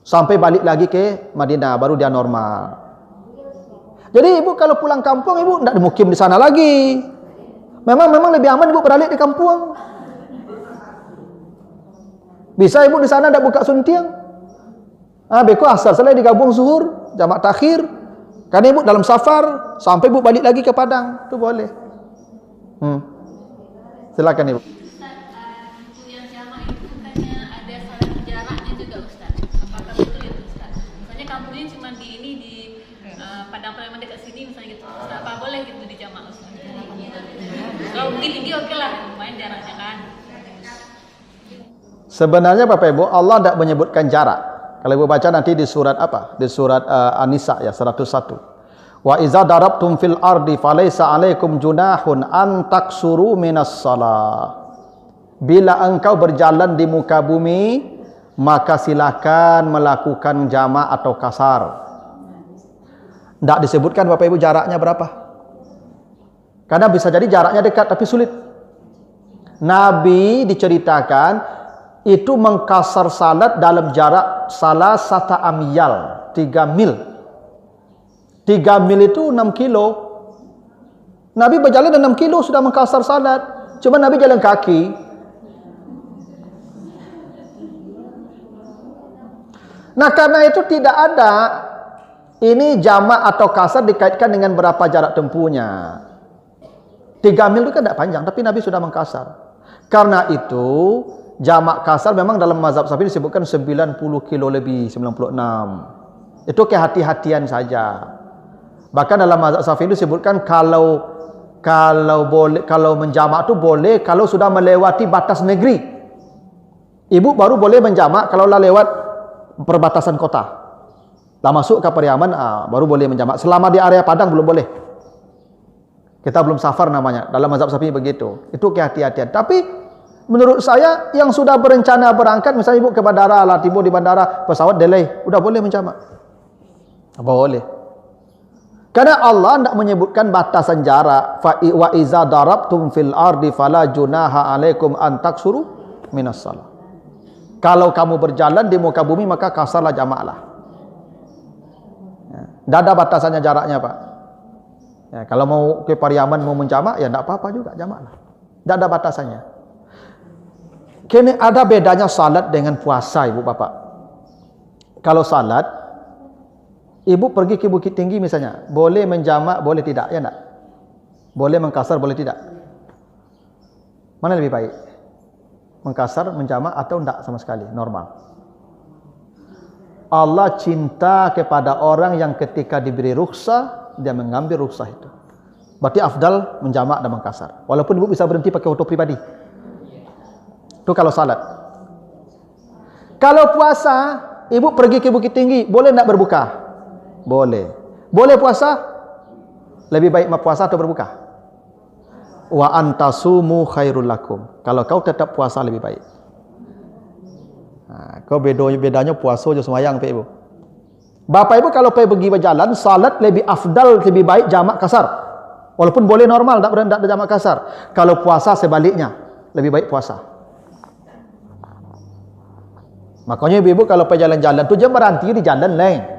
Sampai balik lagi ke Madinah baru dia normal. Jadi ibu kalau pulang kampung ibu tidak mukim di sana lagi. Memang lebih aman ibu beralik di kampung. Bisa ibu di sana tidak buka suntiang. Beko asal selesai digabung zuhur, jamak takhir. Karena ibu dalam safar sampai ibu balik lagi ke Padang, itu boleh. Silakan ibu. Ustaz, yang jamak itu bukannya ada salat jaraknya juga Ustaz. Apakah betul itu Ustaz? Misalnya kampungnya cuma di Padang Palembang dekat sini misalnya gitu. Ustaz, apa boleh gitu di jamak Ustaz? Kalau Bukit Tinggi oke lah, lumayan jaraknya kan. Sebenarnya Bapak Ibu, Allah tidak menyebutkan jarak. Kalau ibu baca nanti di surat apa? Di surat An-Nisa ya 101. Wa iza darabtum fil ardi falaysa 'alaikum junahun an taksuru minas salah. Bila engkau berjalan di muka bumi, maka silakan melakukan jamak atau kasar. Tidak disebutkan Bapak Ibu jaraknya berapa. Karena bisa jadi jaraknya dekat tapi sulit. Nabi diceritakan itu mengkasar salat dalam jarak salah sata amyal, 3 mil. 3 mil itu 6 kilo. Nabi berjalan 6 kilo sudah mengkasar salat. Cuma Nabi jalan kaki. Nah, karena itu tidak ada ini jamak atau kasar dikaitkan dengan berapa jarak tempuhnya. 3 mil itu kan tidak panjang, tapi Nabi sudah mengkasar. Karena itu jamak kasar memang dalam mazhab Syafi'i disebutkan 90 kilo lebih, 96. Itu kehati-hatian saja. Bahkan dalam mazhab Syafi'i disebutkan kalau menjamak itu boleh kalau sudah melewati batas negeri. Ibu baru boleh menjamak kalau lewat perbatasan kota. Dah masuk ke Pariaman, baru boleh menjamak. Selama di area Padang belum boleh. Kita belum safar namanya. Dalam mazhab Syafi'i begitu. Itu kehati-hatian. Tapi menurut saya yang sudah berencana berangkat, misalnya ibu ke bandara, lah tiba di bandara, pesawat delay, udah boleh menjamak. Boleh. Karena Allah tidak menyebutkan batasan jarak. Wa iza darabtum fil ardi fala junaha 'alaikum an taksuru minas salah. Kalau kamu berjalan di muka bumi maka kasarlah jamaklah. Tidak ada batasannya jaraknya Pak. Ya, kalau mau ke Pariaman mau menjamak ya tidak apa-apa juga jamaklah. Tidak ada batasannya. Kini ada bedanya salat dengan puasa Ibu Bapak. Kalau salat, Ibu pergi ke Bukit Tinggi misalnya, boleh menjamak, boleh tidak, ya enggak? Boleh mengkasar, boleh tidak? Mana lebih baik? Mengkasar, menjamak atau enggak sama sekali, normal. Allah cinta kepada orang yang ketika diberi rukhsah, dia mengambil rukhsah itu. Berarti afdal menjamak dan mengkasar. Walaupun ibu bisa berhenti pakai auto pribadi. Itu kalau salat. Kalau puasa, ibu pergi ke Bukit Tinggi, boleh enggak berbuka? Boleh. Boleh puasa? Lebih baik puasa atau berbuka? Wa antasumu khairul lakum. Kalau kau tetap puasa lebih baik. Kau bedanya puasa je semayang Pak Ibu. Bapak Ibu kalau pergi berjalan, salat lebih afdal, lebih baik jamak kasar. Walaupun boleh normal, tak ada jamak kasar. Kalau puasa sebaliknya, lebih baik puasa. Makanya ibu-ibu kalau pergi jalan-jalan tu jangan berhenti di jalan lain.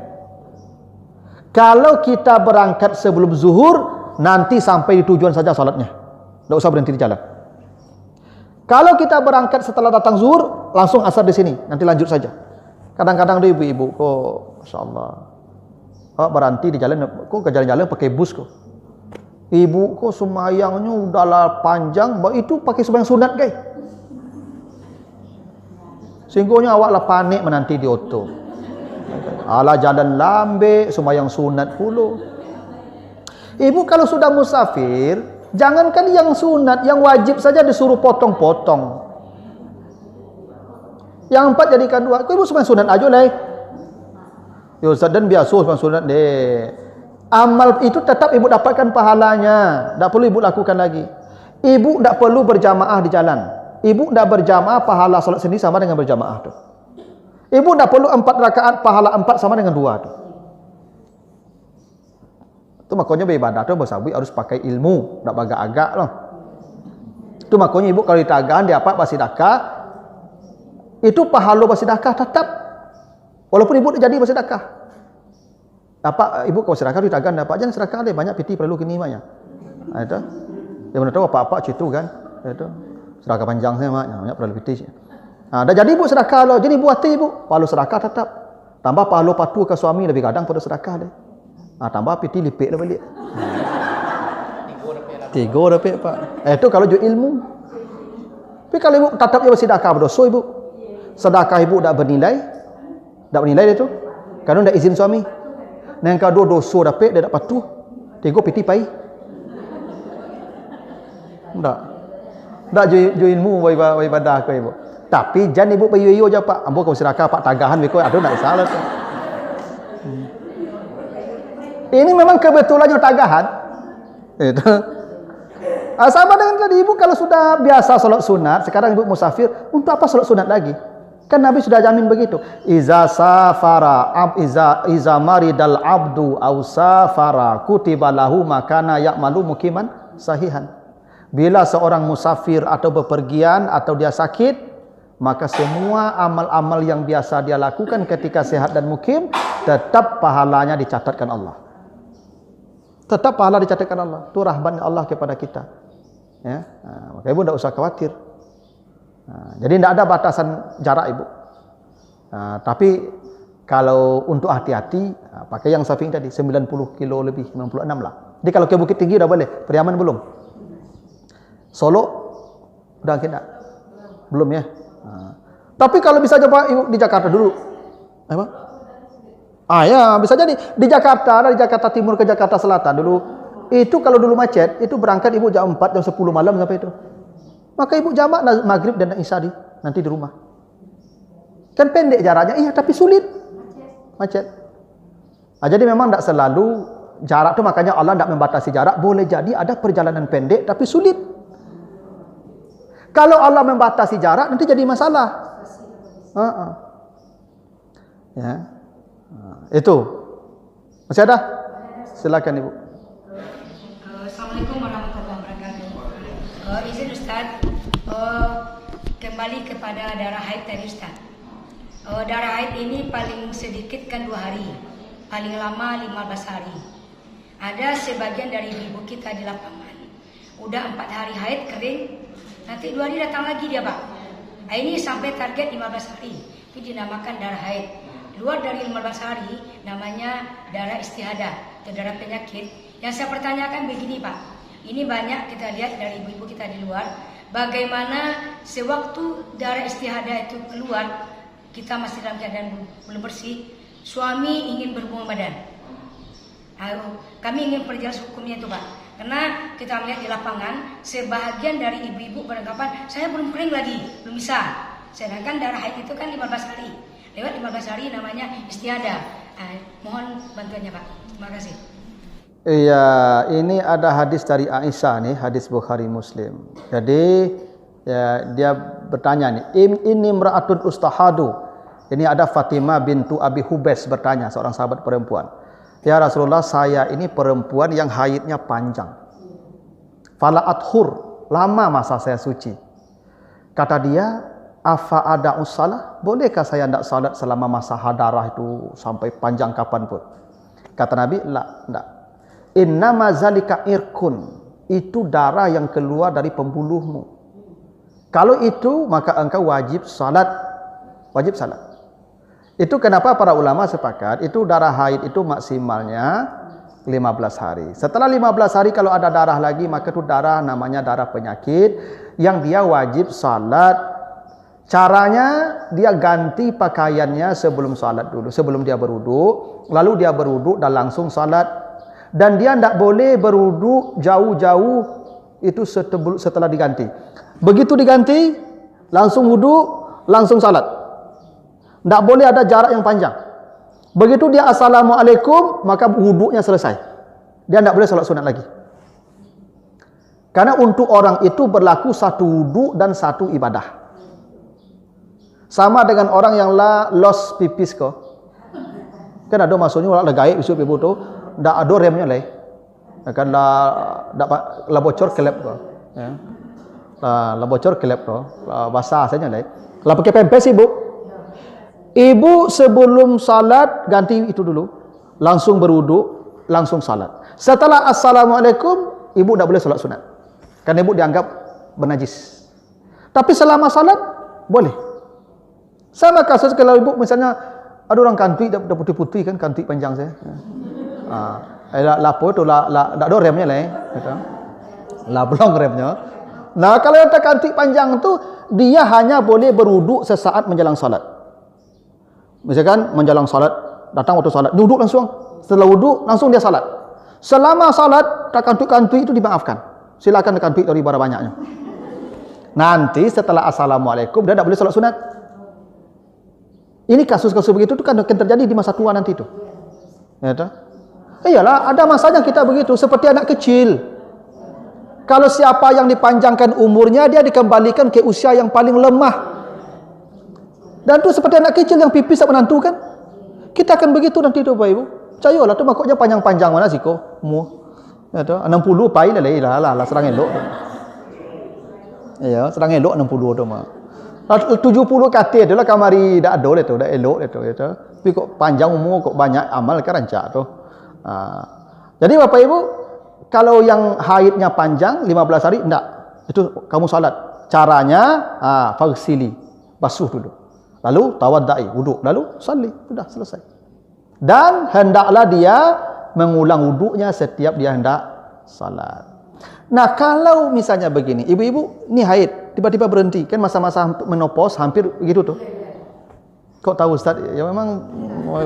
Kalau kita berangkat sebelum zuhur, nanti sampai di tujuan saja salatnya. Tak usah berhenti di jalan. Kalau kita berangkat setelah datang zuhur, langsung asar di sini, nanti lanjut saja. Kadang-kadang tu ibu-ibu, kok masyaallah, kok berhenti di jalan, kok ke jalan-jalan pakai bus kok. Ibu kok semayangnya udahlah panjang, itu pakai sembahyang sunat guys. Sehingga awaklah panik menanti di auto. Alah jalan lambe, sembahyang sunat pula. Ibu kalau sudah musafir, jangankan yang sunat, yang wajib saja disuruh potong-potong. Yang 4 jadikan 2. Kau ibu sembahyang sunat aja lah. Ya Ustaz dan biasa sembahyang sunat deh. Amal itu tetap ibu dapatkan pahalanya. Tak perlu ibu lakukan lagi. Ibu tak perlu berjamaah di jalan. Ibu tak berjamaah, pahala salat sendiri sama dengan berjamaah tu. Ibu tak perlu 4 rakaat, pahala 4 sama dengan 2 tu. Itu makanya beribadah tu bersahabat harus pakai ilmu, tak bagak-agak lah. Itu makanya ibu kalau ditagaan dia apa bersedekah, itu pahala bersedekah tetap. Walaupun ibu tak jadi bersedekah. Apa ibu kalau sedekah ditagaan dapat jangan sedekah deh, banyak piti perlu kini maknya. Itu. Dia mana tahu apa-apa situ kan. Itu. Sedekah panjang saya maknya, banyak perlu piti. Dah jadi ibu sedekah lo, jadi buat ibu, pahala sedekah tetap. Tambah pahala patuh ke suami lebih kadang pada sedekah deh. Tambah piti lipik lah balik. 3 dapat Pak. Itu kalau jual ilmu. Tapi kalau ibu tetap dia bersedekah berdosa ibu. Sedekah ibu tak bernilai. Tak bernilai dia tu. Kerana tak izin suami. Yang kedua dosa dapat dia tak patuh. 3 piti pai. Tak jual ilmu ibadah ke ibu. Tapi jangan ibu payu-payu je Pak. Ambo kau sedekah Pak tagahan beko ada nak salah tu. Ini memang kebetulannya tagahan. Itu. Sama dengan tadi ibu kalau sudah biasa sholat sunat, sekarang ibu musafir, untuk apa sholat sunat lagi? Kan Nabi sudah jamin begitu. Iza safara iza maridal abdu aw safara kutiba lahu makana ya'malu mukiman sahihan. Bila seorang musafir atau bepergian atau dia sakit, maka semua amal-amal yang biasa dia lakukan ketika sehat dan mukim tetap pahalanya dicatatkan Allah. Tetap pahala dicatatkan Allah. Itu rahmat Allah kepada kita. Ya, maka ibu tidak usah khawatir. Jadi tidak ada batasan jarak ibu. Tapi kalau untuk hati-hati, pakai yang Syafi'i tadi 90 kilo lebih, 96 lah. Jadi kalau ke Bukit Tinggi udah boleh, Priaman belum? Solo udah tidak? Belum ya. Tapi kalau bisa coba ibu di Jakarta dulu. Apa? Ya bisa jadi di Jakarta, dari Jakarta Timur ke Jakarta Selatan dulu. Itu kalau dulu macet, itu berangkat ibu jam 4, jam 10 malam sampai itu. Maka ibu jamak maghrib dan isya nanti di rumah. Kan pendek jaraknya, iya tapi sulit. Macet. Jadi memang tidak selalu jarak itu, makanya Allah tidak membatasi jarak. Boleh jadi ada perjalanan pendek tapi sulit. Kalau Allah membatasi jarak nanti jadi masalah. Ya. Itu. Masih ada? Silakan ibu. Assalamualaikum warahmatullahi wabarakatuh. Izin Ustaz, kembali kepada darah haid tadi Ustaz. Darah haid ini paling sedikit kan 2 hari, paling lama 15 hari. Ada sebagian dari ibu kita di lapangan, udah 4 hari haid kering, nanti 2 hari datang lagi dia Pak. Ini sampai target 15 hari, itu dinamakan darah haid. Luar dari 15 hari namanya darah istihadah atau darah penyakit. Yang saya pertanyakan begini Pak, ini banyak kita lihat dari ibu-ibu kita di luar, bagaimana sewaktu darah istihadah itu keluar, kita masih dalam keadaan belum bersih, suami ingin berhubungan badan. Kami ingin perjelas hukumnya itu Pak, karena kita melihat di lapangan, sebahagian dari ibu-ibu beranggapan, saya belum kering lagi, belum bisa. Sedangkan darah haid itu kan 15 hari. Lewat 15 hari namanya istihadah. Mohon bantuannya Pak. Terima kasih. Iya, ini ada hadis dari Aisyah nih, hadis Bukhari Muslim. Jadi ya, dia bertanya nih, ini imra'atun ustahadu. Ini ada Fatimah bintu Abi Hubes bertanya, seorang sahabat perempuan. Ya Rasulullah, saya ini perempuan yang haidnya panjang. Fala athur, lama masa saya suci. Kata dia, afa ada usalah, bolehkah saya tidak salat selama masa hadarah itu sampai panjang kapanpun? Kata Nabi, tidak. Innama zalika irkun, itu darah yang keluar dari pembuluhmu. Kalau itu maka engkau wajib salat. Wajib salat. Itu kenapa para ulama sepakat, itu darah haid itu maksimalnya 15 hari. Setelah 15 hari kalau ada darah lagi, maka itu darah namanya darah penyakit yang dia wajib salat. Caranya dia ganti pakaiannya sebelum salat dulu, sebelum dia berwudu, lalu dia berwudu dan langsung salat. Dan dia tidak boleh berwudu jauh-jauh itu setelah diganti. Begitu diganti, langsung wudu, langsung salat. Tidak boleh ada jarak yang panjang. Begitu dia assalamualaikum, maka wudunya selesai. Dia tidak boleh salat sunat lagi. Karena untuk orang itu berlaku satu wudu dan satu ibadah. Sama dengan orang yang los pipis kok. Kan ada maksudnya orang gaib isu ibu tu, ndak ada remnya leh. Kan la bocor kelep kok. Ya. La bocor kelep kok. Basah saja leh. La pakai pempes ibu. Ibu sebelum salat ganti itu dulu, langsung berwudu, langsung salat. Setelah assalamualaikum, ibu ndak boleh salat sunat. Karena ibu dianggap bernajis. Tapi selama salat boleh. Sama kasus kalau ibu misalnya ada orang kantik dah putih-putih kan, kantik panjang saya. Lapo tu la ada remnya lah, gitu. La belum remnya. Nah, kalau yang kantik panjang tu dia hanya boleh berwudu sesaat menjelang salat. Misalkan menjelang salat, datang waktu salat, duduk langsung. Setelah wudu langsung dia salat. Selama salat tak kantik-kantik itu dimaafkan. Silakan kantik dari barang banyaknya. Nanti setelah assalamualaikum dia tak boleh salat sunat. Ini kasus-kasus begitu tu kan akan terjadi di masa tua nanti tu. Ya tak? Iyalah, ada masanya kita begitu, seperti anak kecil. Kalau siapa yang dipanjangkan umurnya, dia dikembalikan ke usia yang paling lemah. Dan itu seperti anak kecil yang pipis tak menantu kan. Kita akan begitu nanti tu Bapak Ibu. Cayolah tu makanya panjang-panjang mana sih kau? Ya tu 60 pai lah serang elok. Ya, serang elok 60 tu mah. 70 kata tu lah kamari dak ada tu, dak elok tu ya tu. Tapi kok panjang umur, kok banyak amal kan rancak tu. Jadi Bapak Ibu, kalau yang haidnya panjang 15 hari enggak. Itu kamu salat. Caranya fagsili, basuh dulu. Lalu tawaddai, wuduk, lalu salli, sudah selesai. Dan hendaklah dia mengulang wuduknya setiap dia hendak salat. Nah, kalau misalnya begini, ibu-ibu ni haid, tiba-tiba berhenti, kan masa-masa menopause hampir begitu tuh. Kok tahu Ustaz? Ya memang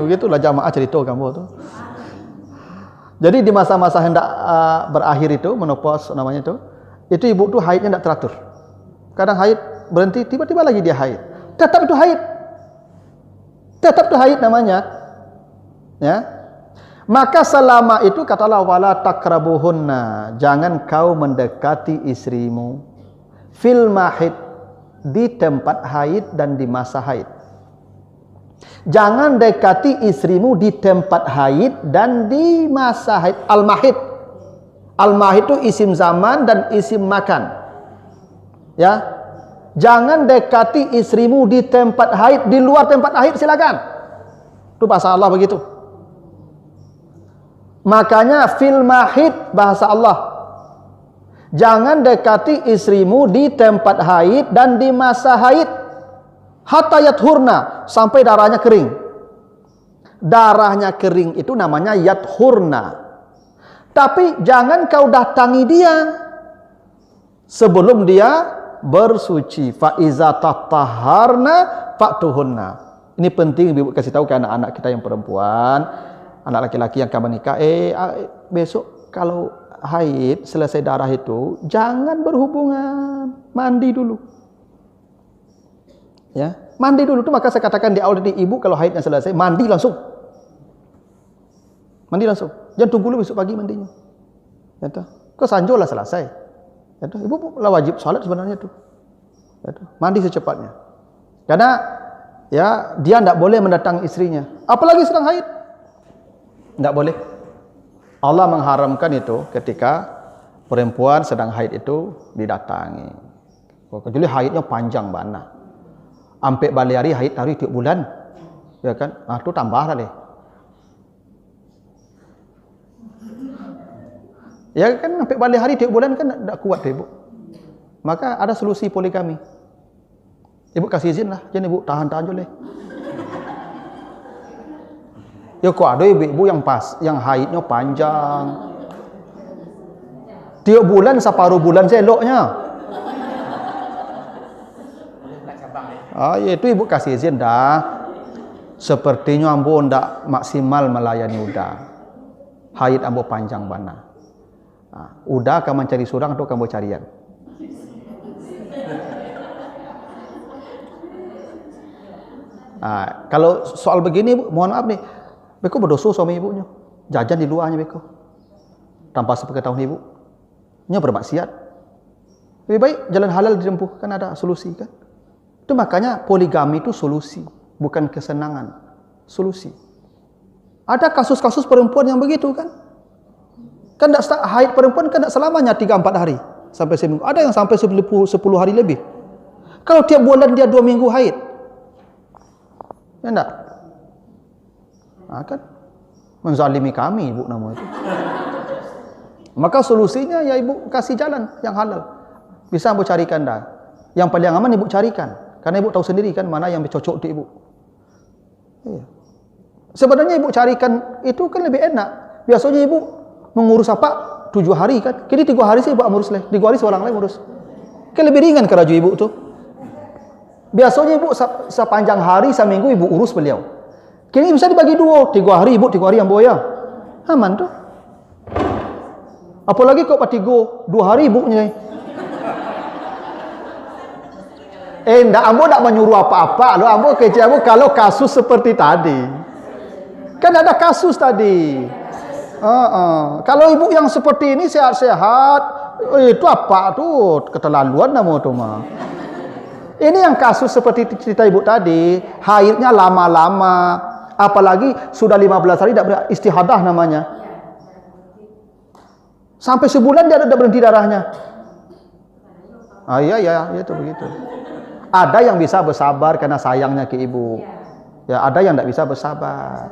begitulah jamaah cerita kamu tuh. Jadi di masa-masa hendak berakhir itu, menopause namanya itu ibu tuh haidnya tidak teratur. Kadang haid berhenti, tiba-tiba lagi dia haid. Tetap itu haid. Tetap itu haid namanya. Ya. Maka selama itu katalah wala takrabuhunna, jangan kau mendekati istrimu fil mahid, di tempat haid dan di masa haid. Jangan dekati istrimu di tempat haid dan di masa haid. Al-mahid. Al-mahid itu isim zaman dan isim makan. Ya. Jangan dekati istrimu di tempat haid, di luar tempat haid silakan. Itu bahasa Allah begitu. Makanya fil mahid bahasa Allah. Jangan dekati istrimu di tempat haid dan di masa haid. Hatta yathurna, sampai darahnya kering. Darahnya kering itu namanya yathurna. Tapi jangan kau datangi dia sebelum dia bersuci. Fa iza tatahharna fa'tuhunna. Ini penting ibu kasih tahu ke anak-anak kita yang perempuan, anak laki-laki yang akan menikah. Besok kalau haid selesai darah itu jangan berhubungan, mandi dulu. Ya, mandi dulu tuh. Maka saya katakan di awal tadi, ibu kalau haidnya selesai mandi langsung. Mandi langsung. Jangan tunggu dulu besok pagi mandinya. Ya toh. Kau sanjo lah selesai. Ya, ibu lah wajib salat sebenarnya tuh. Ya, mandi secepatnya. Karena ya dia tidak boleh mendatangi istrinya, apalagi sedang haid. Tidak boleh. Allah mengharamkan itu ketika perempuan sedang haid itu didatangi. Kecuali haidnya panjang banget. Sampai balik hari haid hari tiap bulan. Ya kan? Itu tambah lah deh. Ya kan sampai balik hari tiap bulan kan tak kuat deh, ibu. Maka ada solusi poligami. Ibu kasih izin lah, jangan ibu tahan-tahan je. Ya kok ada ibu-ibu yang haidnya panjang. Tiap bulan separuh bulan seloknya. Ya itu ibu kasih izin dah. Sepertinya ambo ndak maksimal melayani udah. Haid ambo panjang bana. Udah kamu cari surang atau kamu carian. Kalau soal begini, mohon maaf nih, beko berdosa suami ibunya, jajan di luarnya beko, tanpa sepengetahuan ibu, nya bermaksiat. Lebih baik jalan halal ditempuh, kan ada solusi kan. Itu makanya poligami itu solusi, bukan kesenangan, solusi. Ada kasus-kasus perempuan yang begitu kan. Kan haid perempuan kan tidak selamanya 3-4 hari sampai seminggu. Ada yang sampai 10 hari lebih. Kalau tiap bulan dia 2 minggu haid, ya enggak? Kan menzalimi kami ibu nama itu. Maka solusinya ya ibu kasih jalan yang halal. Bisa ibu carikan dah. Yang paling aman ibu carikan. Karena ibu tahu sendiri kan mana yang cocok di ibu. Iya. Sebenarnya ibu carikan itu kan lebih enak. Biasanya ibu mengurus apa 7 hari kan. Kini 3 hari sih ibu ngurus leh. 3 hari seorang lain ngurus. Kan lebih ringan kerja ibu tuh. Biasanya ibu sepanjang hari seminggu ibu urus beliau. Kini bisa dibagi 2, 3 hari ibu, 3 hari yang boya. Aman tuh. Apalagi kok patigo 2 hari ibunya. Ndak ambo ndak menyuruh apa-apa. Lo ambo kerja ambo kalau kasus seperti tadi. Kan ada kasus tadi. Kalau ibu yang seperti ini sehat-sehat, itu apa tuh? Keterlaluan nama tu mah. Ini yang kasus seperti cerita ibu tadi, haidnya lama-lama, apalagi sudah 15 hari tidak beristihadah namanya. Sampai sebulan dia tidak berhenti darahnya. Iya, itu begitu. Ada yang bisa bersabar karena sayangnya ke ibu. Ya, ada yang tidak bisa bersabar.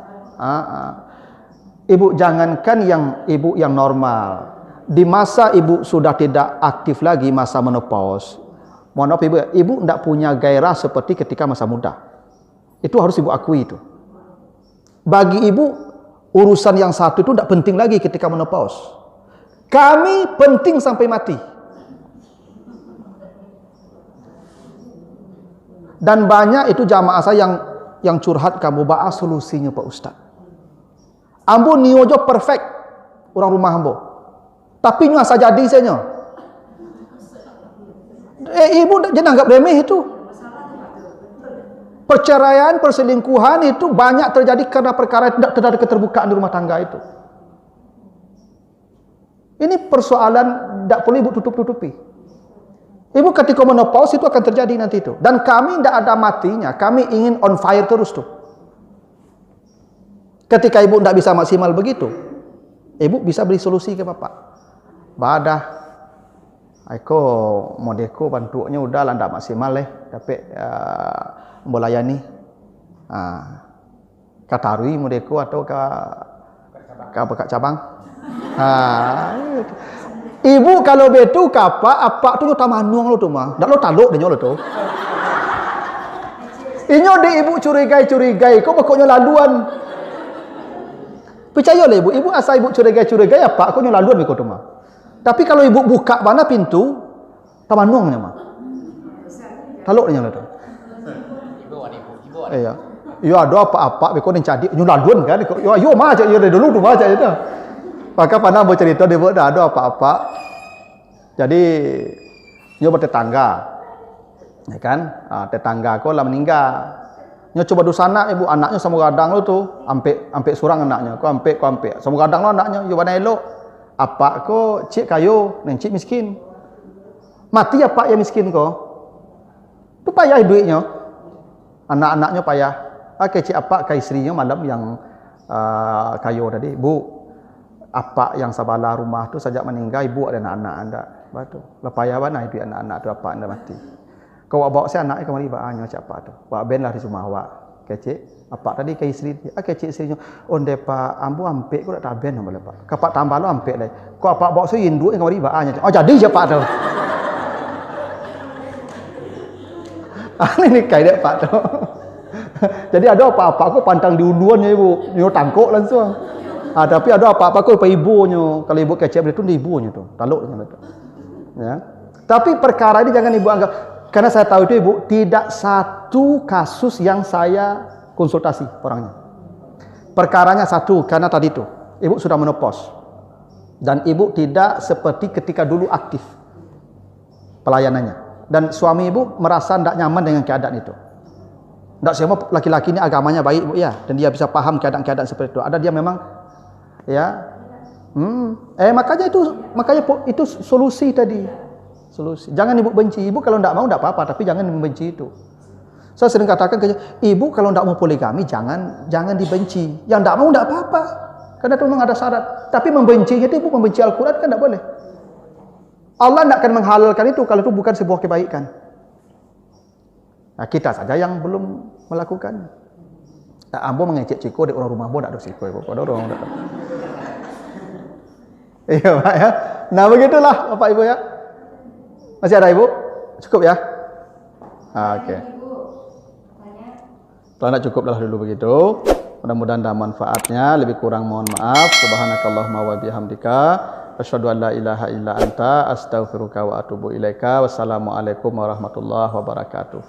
Ibu jangankan ibu yang normal. Di masa ibu sudah tidak aktif lagi masa menopause. Mohon maaf ibu tidak punya gairah seperti ketika masa muda. Itu harus ibu akui itu. Bagi ibu urusan yang satu itu tidak penting lagi ketika menopause. Kami penting sampai mati. Dan banyak itu jamaah saya yang curhat, kamu bahas solusinya Pak Ustaz. Ambo niojo perfect orang rumah ambo. Tapi nyo asa jadi saya. Ibu jangan anggap remeh itu. Perceraian, perselingkuhan itu banyak terjadi karena perkara tidak ada keterbukaan di rumah tangga itu. Ini persoalan tidak perlu ibu tutup-tutupi. Ibu ketika menopause itu akan terjadi nanti itu. Dan kami tidak ada matinya. Kami ingin on fire terus tuh. Ketika ibu tidak bisa maksimal begitu, ibu bisa beri solusi ke bapak. Badah, aku modeko bantunya udah lah tidak maksimal tapi melayani. Katarui modeko atau ke cabang. Ibu kalau betu apa tu nyota manuang lo tu mah. Dak lo taluk dia lo tu. Inyo de ibu curigai, kok pokoknya laluan. Percaya lah ibu asal ibu curigai apa, kok laluan ikut tu mah. Tapi kalau ibu buka mana pintu, ta manuangnya mah. Taluk dia lo tu. Ibu. Iya. Yo ada apa-apa beko ning cadi nyo laluan kan. Yo mah aja yo dulu tu mah aja itu. Maka pernah mau cerita dia buat ada apa-apa. Jadi nyo bertetangga. Ya kan? Tetangga aku lah meninggal. Nyo coba dusana ibu anaknya sama gadang lo tu, ampe surang anaknya. Ko ampe. Sama gadang lo anaknya yo bana elok. Apa ko cik kayu, nen cik miskin. Mati apa ya miskin ko? Tu payah duitnya. Anak-anaknya payah. Cik apa ke istrinya malam yang kayu tadi, Bu. Apa yang sabala rumah tu sejak meninggal ibu ada anak-anak anda. Batu. Lepayah mana itu anak-anak tu apa anda mati. Kau bawa saya anaknya kemari bahannya siapa tu. Bawa ben lah di rumah awak. Kecik. Apa tadi ke isteri? Kecik istrinya. Onde pak ambu ampek ko dak taben nama lepak. Kapak tambah lo ampek lai. Kau apa bawa saya induk kemari bahannya. Oh jadi siapa tu. Ini kayak pak tu. Jadi ada apa-apa aku pantang diunduannya ibu. Nyo tangkuk langsung. Tapi ada apa-apa kau ibunya. Kalau ibu kecil itu di ibunya tu. Taluknya tu. Ya. Tapi perkara ini jangan ibu anggap, karena saya tahu itu ibu tidak satu kasus yang saya konsultasi orangnya. Perkaranya satu karena tadi itu ibu sudah menopause dan ibu tidak seperti ketika dulu aktif pelayanannya. Dan suami ibu merasa tidak nyaman dengan keadaan itu. Tidak semua laki-laki ini agamanya baik ibu ya, dan dia bisa paham keadaan-keadaan seperti itu. Ada dia memang ya, makanya itu solusi tadi. Solusi. Jangan ibu benci. Ibu kalau tidak mau tidak apa-apa, tapi jangan membenci itu. Saya sering katakan ke ibu kalau tidak mau poligami jangan dibenci. Yang tidak mau tidak apa-apa, karena itu memang ada syarat. Tapi membencinya itu ibu membenci Al-Quran kan tidak boleh. Allah tidak akan menghalalkan itu kalau itu bukan sebuah kebaikan. Nah, kita saja yang belum melakukan. Ambo mengecek ciko di orang rumah bo tak ada ciko ibu. Pada orang tak. Iya Pak ya. Nah begitulah Bapak Ibu ya. Masih ada Ibu? Cukup ya? Oke. Kalau nak cukup dah dulu begitu. Mudah-mudahan ada manfaatnya. Lebih kurang mohon maaf. Subhanakallahumma wa bihamdika. Asyhadu an la ilaha illa anta astaghfiruka wa atubu ilaika. Wassalamualaikum warahmatullahi wabarakatuh.